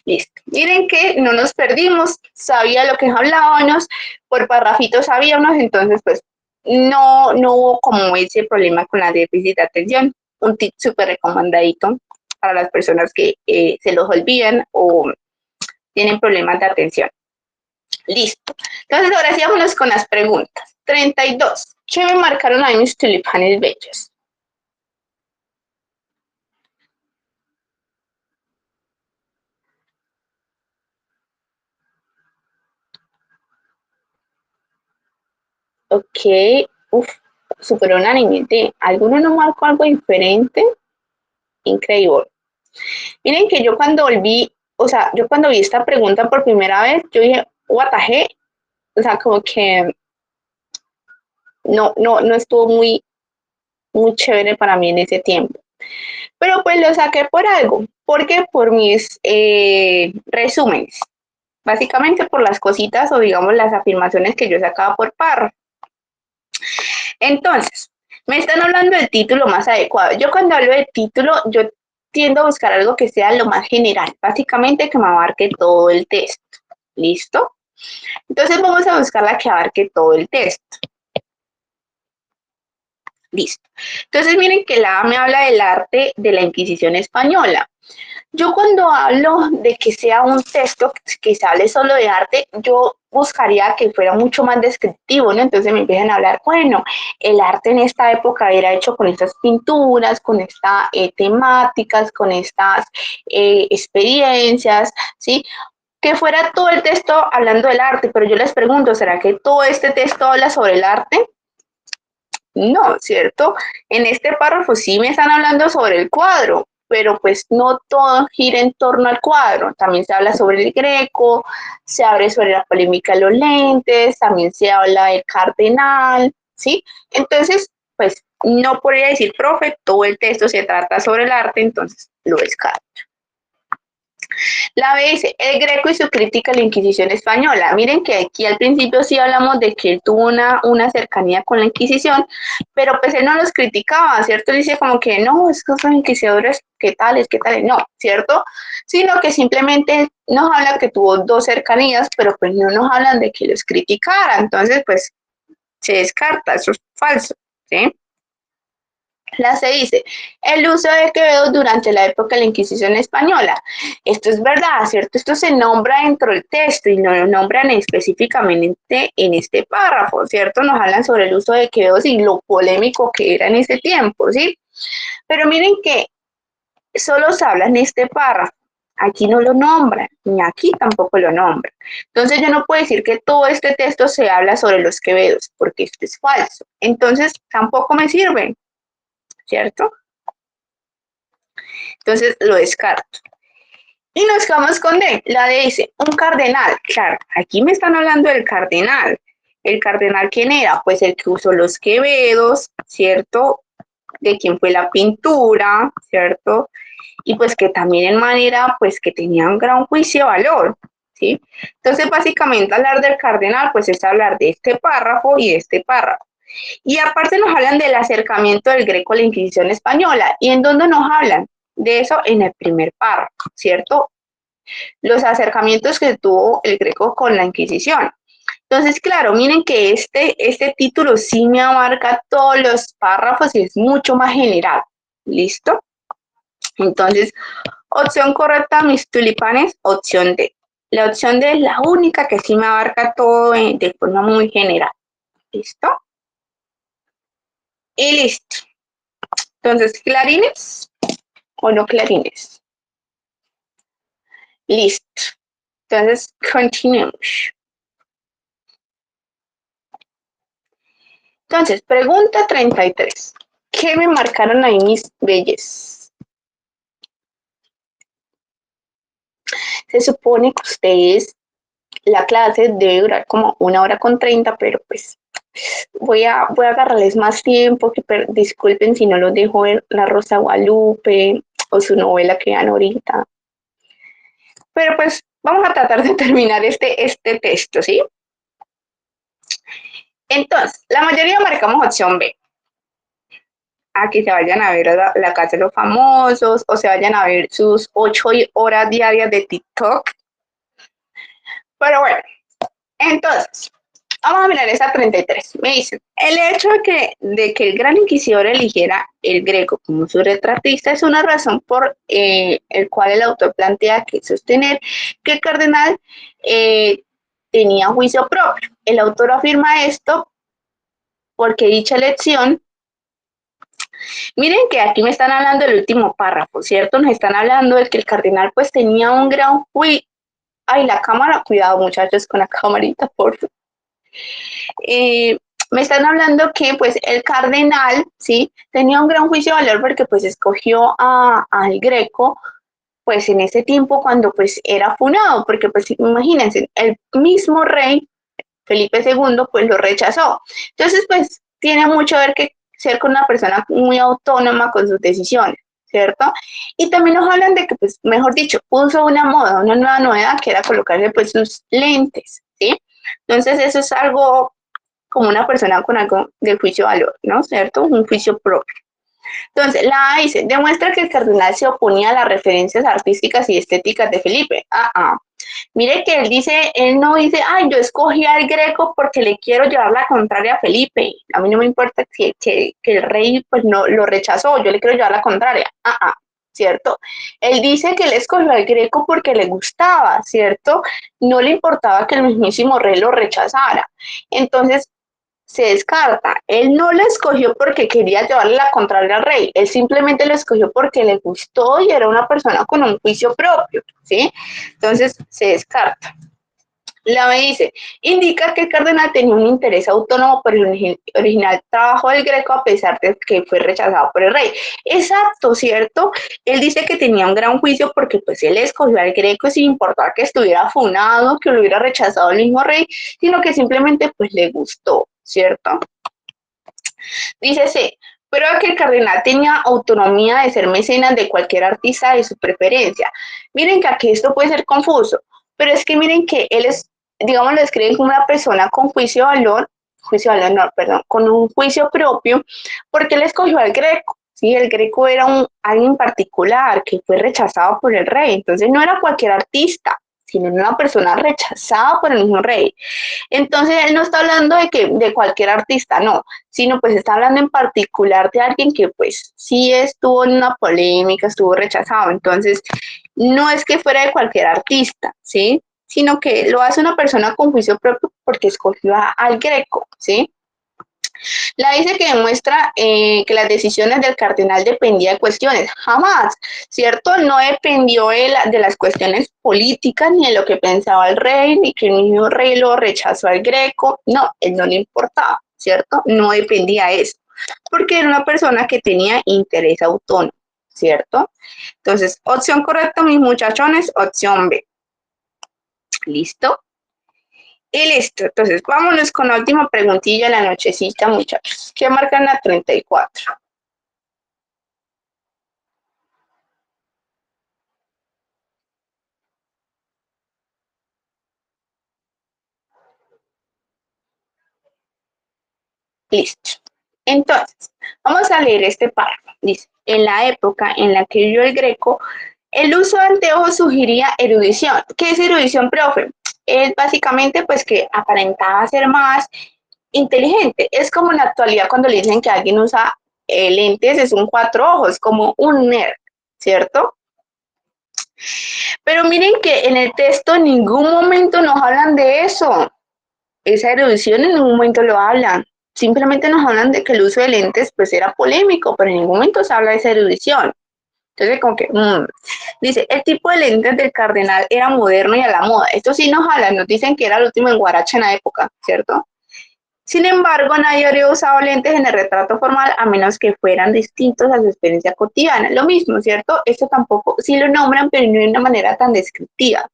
Listo. Miren que no nos perdimos, sabía lo que hablábamos, por parrafitos sabíamos, entonces pues no hubo como ese problema con la déficit de atención. Un tip súper recomendadito para las personas que se los olvidan o tienen problemas de atención. Listo. Entonces ahora sí vámonos con las preguntas. 32. ¿Qué me marcaron a mis tulipanes bellos? Ok, súper unánime. ¿Alguno no marcó algo diferente? Increíble. Miren que yo cuando volví, o sea, yo cuando vi esta pregunta por primera vez, yo dije, what the heck? O sea, como que no estuvo muy chévere para mí en ese tiempo. pero pues lo saqué por algo, porque por mis resúmenes, básicamente por las cositas o digamos las afirmaciones que yo sacaba por párrafo. Entonces, me están hablando del título más adecuado. Yo cuando hablo de título, yo tiendo a buscar algo que sea lo más general, básicamente que me abarque todo el texto. ¿Listo? Entonces vamos a buscar la que abarque todo el texto. Listo. Entonces miren que la A me habla del arte de la Inquisición española. Yo cuando hablo de que sea un texto que se hable solo de arte, yo buscaría que fuera mucho más descriptivo, ¿no? Entonces me empiezan a hablar, bueno, el arte en esta época era hecho con estas pinturas, con estas temáticas, con estas experiencias, ¿sí? Que fuera todo el texto hablando del arte, pero yo les pregunto, ¿será que todo este texto habla sobre el arte? No, ¿cierto? En este párrafo sí me están hablando sobre el cuadro, pero pues no todo gira en torno al cuadro. También se habla sobre el Greco, se habla sobre la polémica de los lentes, también se habla del cardenal, ¿sí? Entonces, pues no podría decir, profe, todo el texto se trata sobre el arte, entonces lo descarto. La B dice, el Greco y su crítica a la Inquisición española. Miren que aquí al principio sí hablamos de que él tuvo una cercanía con la Inquisición, pero pues él no los criticaba, ¿cierto? Él dice como que no, es que son inquisidores, qué tales, no, ¿cierto? Sino que simplemente nos habla que tuvo dos cercanías, pero pues no nos hablan de que los criticara, entonces pues se descarta, eso es falso, ¿sí? La C dice, el uso de Quevedo durante la época de la Inquisición española. Esto es verdad, ¿cierto? Esto se nombra dentro del texto y no lo nombran específicamente en este párrafo, ¿cierto? Nos hablan sobre el uso de Quevedo y lo polémico que era en ese tiempo, ¿sí? Pero miren que solo se habla en este párrafo. Aquí no lo nombran, ni aquí tampoco lo nombran. Entonces yo no puedo decir que todo este texto se habla sobre los Quevedos, porque esto es falso. Entonces tampoco me sirve, ¿cierto? Entonces lo descarto. Y nos quedamos con D. La D dice, un cardenal. Claro, aquí me están hablando del cardenal. ¿El cardenal quién era? Pues el que usó los Quevedos, ¿cierto? De quién fue la pintura, ¿cierto? Y pues que también en manera, pues que tenía un gran juicio de valor, ¿sí? Entonces, básicamente hablar del cardenal, pues es hablar de este párrafo y de este párrafo. Y aparte nos hablan del acercamiento del Greco a la Inquisición española. ¿Y en dónde nos hablan? De eso en el primer párrafo, ¿cierto? Los acercamientos que tuvo el Greco con la Inquisición. Entonces, claro, miren que este título sí me abarca todos los párrafos y es mucho más general. ¿Listo? Entonces, opción correcta, mis tulipanes, opción D. La opción D es la única que sí me abarca todo de forma muy general. ¿Listo? Y listo. Entonces, ¿clarines o no clarines? Listo. Entonces, continuemos. Entonces, pregunta 33. ¿Qué me marcaron ahí mis belles? Se supone que ustedes, la clase debe durar como 1 hora con 30, pero pues voy a agarrarles más tiempo, disculpen si no los dejo ver La Rosa de Guadalupe o su novela que vean ahorita. Pero pues vamos a tratar de terminar este texto, ¿sí? Entonces, la mayoría marcamos opción B. A que se vayan a ver la casa de los famosos o se vayan a ver sus 8 horas diarias de TikTok. Pero bueno, entonces, vamos a mirar esa 33. Me dicen, el hecho de que el gran inquisidor eligiera el Greco como su retratista es una razón por el cual el autor plantea que sostener que el cardenal tenía juicio propio. El autor afirma esto porque dicha elección, miren que aquí me están hablando del último párrafo, ¿cierto? Nos están hablando de que el cardenal pues tenía un gran juicio. Ay, la cámara, cuidado muchachos con la camarita, por favor. Me están hablando que pues el cardenal, ¿sí? Tenía un gran juicio de valor porque pues escogió al Greco pues en ese tiempo cuando pues era funado, porque pues imagínense, el mismo rey Felipe II pues lo rechazó. Entonces pues tiene mucho que ver con una persona muy autónoma con sus decisiones, ¿cierto? Y también nos hablan de que, pues, mejor dicho, puso una moda, una nueva novedad, que era colocarse, pues, sus lentes, ¿sí? Entonces, eso es algo como una persona con algo de juicio de valor, ¿no? ¿Cierto? Un juicio propio. Entonces, la A dice, demuestra que el cardenal se oponía a las referencias artísticas y estéticas de Felipe. Mire que él no dice, ay, yo escogí al Greco porque le quiero llevar la contraria a Felipe. A mí no me importa que el rey pues no lo rechazó, yo le quiero llevar la contraria. ¿Cierto? Él dice que él escogió al Greco porque le gustaba, ¿cierto? No le importaba que el mismísimo rey lo rechazara. Entonces, se descarta. Él no lo escogió porque quería llevarle la contraria al rey, él simplemente lo escogió porque le gustó y era una persona con un juicio propio, ¿sí? Entonces se descarta. La B dice, indica que el cardenal tenía un interés autónomo por el original trabajo del Greco a pesar de que fue rechazado por el rey. Exacto, ¿cierto? Él dice que tenía un gran juicio porque pues él escogió al Greco sin importar que estuviera funado, que lo hubiera rechazado el mismo rey, sino que simplemente pues le gustó, ¿cierto? Dice C, prueba que el cardenal tenía autonomía de ser mecenas de cualquier artista de su preferencia. Miren que aquí esto puede ser confuso, pero es que miren que él es, digamos, lo describen como una persona con con un juicio propio, porque él escogió al Greco. Sí, el Greco era alguien particular que fue rechazado por el rey, entonces no era cualquier artista, sino una persona rechazada por el mismo rey. Entonces él no está hablando de cualquier artista, no, sino pues está hablando en particular de alguien que pues sí estuvo en una polémica, estuvo rechazado. Entonces no es que fuera de cualquier artista, ¿sí? Sino que lo hace una persona con juicio propio porque escogió al Greco, ¿sí? La dice que demuestra que las decisiones del cardenal dependían de cuestiones. Jamás, ¿cierto? No dependió de las cuestiones políticas, ni de lo que pensaba el rey, ni que el mismo rey lo rechazó al Greco. No, él no le importaba, ¿cierto? No dependía de eso, porque era una persona que tenía interés autónomo, ¿cierto? Entonces, opción correcta, mis muchachones, opción B. ¿Listo? Y listo, entonces vámonos con la última preguntilla de la nochecita, muchachos. ¿Qué marcan la 34? Listo. Entonces, vamos a leer este párrafo. Dice, en la época en la que vivió el Greco, el uso de anteojos sugería erudición. ¿Qué es erudición, profe? Es básicamente pues que aparentaba ser más inteligente. Es como en la actualidad cuando le dicen que alguien usa lentes, es un cuatro ojos, como un nerd, ¿cierto? Pero miren que en el texto en ningún momento nos hablan de eso. Esa erudición en ningún momento lo hablan. Simplemente nos hablan de que el uso de lentes pues era polémico, pero en ningún momento se habla de esa erudición. Entonces como que, dice, el tipo de lentes del cardenal era moderno y a la moda. Esto sí nos hablan, nos dicen que era el último en Guaracha en la época, ¿cierto? Sin embargo, nadie habría usado lentes en el retrato formal a menos que fueran distintos a su experiencia cotidiana. Lo mismo, ¿cierto? Esto tampoco, sí lo nombran, pero no de una manera tan descriptiva.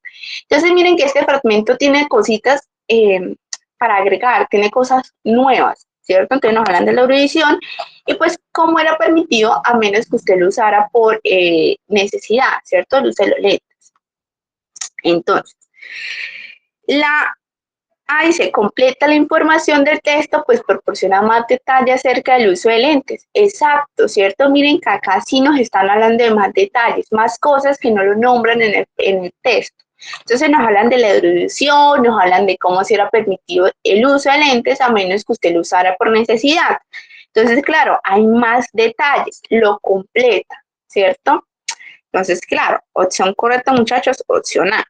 Entonces, miren que este fragmento tiene cositas para agregar, tiene cosas nuevas, ¿cierto? Entonces nos hablan de la erudición y pues cómo era permitido a menos que usted lo usara por necesidad, ¿cierto? El uso de los lentes. Entonces, ahí se completa la información del texto, pues proporciona más detalle acerca del uso de lentes. Exacto, ¿cierto? Miren que acá sí nos están hablando de más detalles, más cosas que no lo nombran en el texto. Entonces nos hablan de la erudición, nos hablan de cómo será permitido el uso de lentes a menos que usted lo usara por necesidad. Entonces, claro, hay más detalles, lo completa, ¿cierto? Entonces, claro, opción correcta, muchachos, opción A.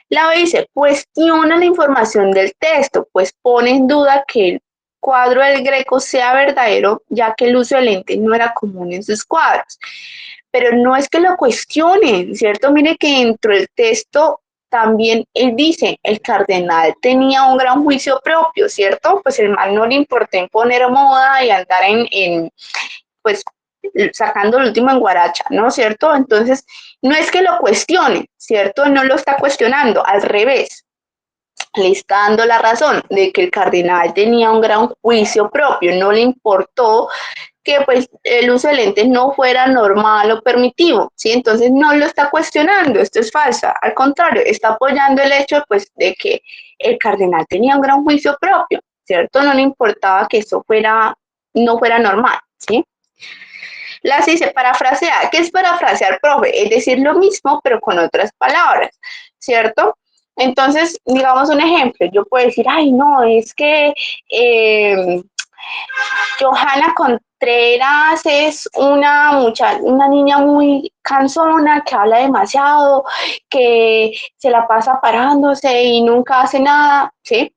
La B dice, cuestiona la información del texto, pues pone en duda que el cuadro del Greco sea verdadero, ya que el uso de lentes no era común en sus cuadros. Pero no es que lo cuestionen, ¿cierto? Mire que dentro del texto también él dice, el cardenal tenía un gran juicio propio, ¿cierto? Pues el mal no le importó en poner moda y andar pues sacando el último en Guaracha, ¿no? ¿Cierto? Entonces, no es que lo cuestione, ¿cierto? No lo está cuestionando, al revés. Le está dando la razón de que el cardenal tenía un gran juicio propio, no le importó que pues el uso de lentes no fuera normal o permitivo, ¿sí? Entonces no lo está cuestionando, esto es falso, al contrario, está apoyando el hecho pues de que el cardenal tenía un gran juicio propio, ¿cierto? No le importaba que eso no fuera normal, ¿sí? Las dice parafrasear. ¿Qué es parafrasear, profe? Es decir lo mismo, pero con otras palabras, ¿cierto? Entonces, digamos un ejemplo, yo puedo decir, ay, no, es que Johanna Contreras es una niña muy cansona, que habla demasiado, que se la pasa parándose y nunca hace nada, ¿sí?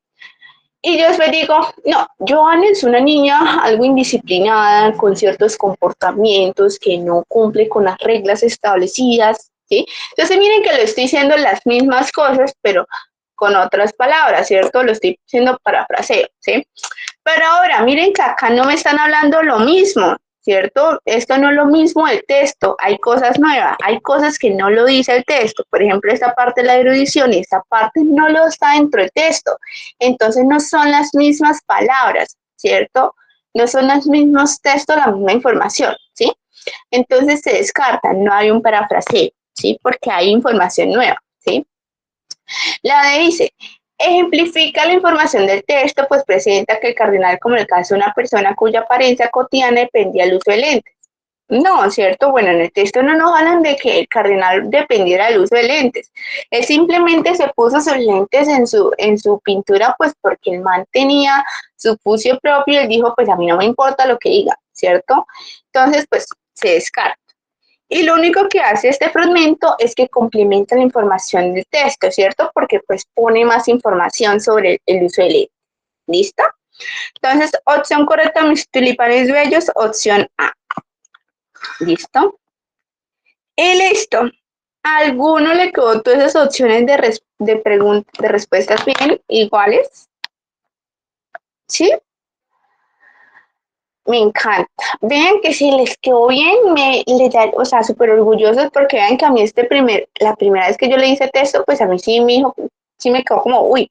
Y yo después digo, no, Johanna es una niña algo indisciplinada, con ciertos comportamientos que no cumple con las reglas establecidas, ¿sí? Entonces miren que lo estoy diciendo las mismas cosas, pero con otras palabras, ¿cierto? Lo estoy diciendo parafraseo, ¿sí? Pero ahora, miren que acá no me están hablando lo mismo, ¿cierto? Esto no es lo mismo del texto, hay cosas nuevas, hay cosas que no lo dice el texto, por ejemplo, esta parte de la erudición y esta parte no lo está dentro del texto, entonces no son las mismas palabras, ¿cierto? No son los mismos textos, la misma información, ¿sí? Entonces se descarta, no hay un parafraseo, ¿sí? Porque hay información nueva, ¿sí? La D dice, ejemplifica la información del texto, pues presenta que el cardenal como el caso de una persona cuya apariencia cotidiana dependía del uso de lentes. No, ¿cierto? Bueno, en el texto no nos hablan de que el cardenal dependiera del uso de lentes. Él simplemente se puso sus lentes en su pintura, pues porque el man tenía su juicio propio y él dijo, pues a mí no me importa lo que diga, ¿cierto? Entonces, pues se descarta. Y lo único que hace este fragmento es que complementa la información del texto, ¿cierto? Porque pues pone más información sobre el uso de lentes. ¿Listo? Entonces, opción correcta, mis tulipanes bellos, opción A. ¿Listo? Y listo. ¿A alguno le quedó todas esas opciones de respuestas bien iguales? ¿Sí? Me encanta. Vean que si les quedó bien, les da, o sea, súper orgullosos porque vean que a mí la primera vez que yo le hice texto, pues a mí sí me dijo, sí me quedó como, uy.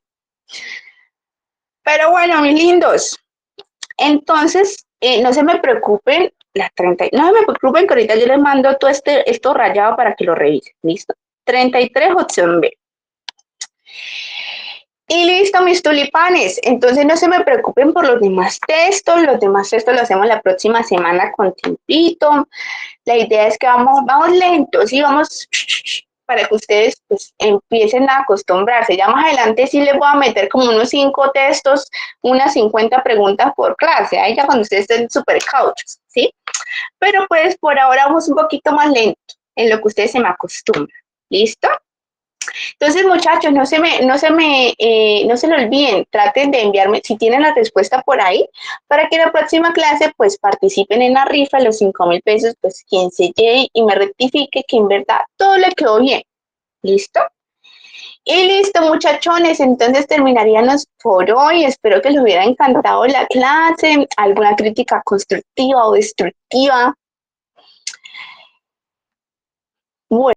Pero bueno, mis lindos, entonces, no se me preocupen, no se me preocupen que ahorita yo les mando todo esto rayado para que lo revisen, ¿listo? 33, opción B. Y listo, mis tulipanes. Entonces no se me preocupen por los demás textos. Los demás textos los hacemos la próxima semana con tiempito. La idea es que vamos lentos y vamos para que ustedes pues empiecen a acostumbrarse. Ya más adelante sí les voy a meter como unos 5 textos, unas 50 preguntas por clase. Ahí ya cuando ustedes estén súper cauchos, ¿sí? Pero pues por ahora vamos un poquito más lento en lo que ustedes se me acostumbran. ¿Listo? Entonces, muchachos, no se lo olviden, traten de enviarme, si tienen la respuesta por ahí, para que en la próxima clase, pues, participen en la rifa, los 5,000 pesos, pues, quien se lleve y me rectifique que en verdad todo le quedó bien. ¿Listo? Y listo, muchachones, entonces terminaríamos por hoy. Espero que les hubiera encantado la clase, alguna crítica constructiva o destructiva. Bueno.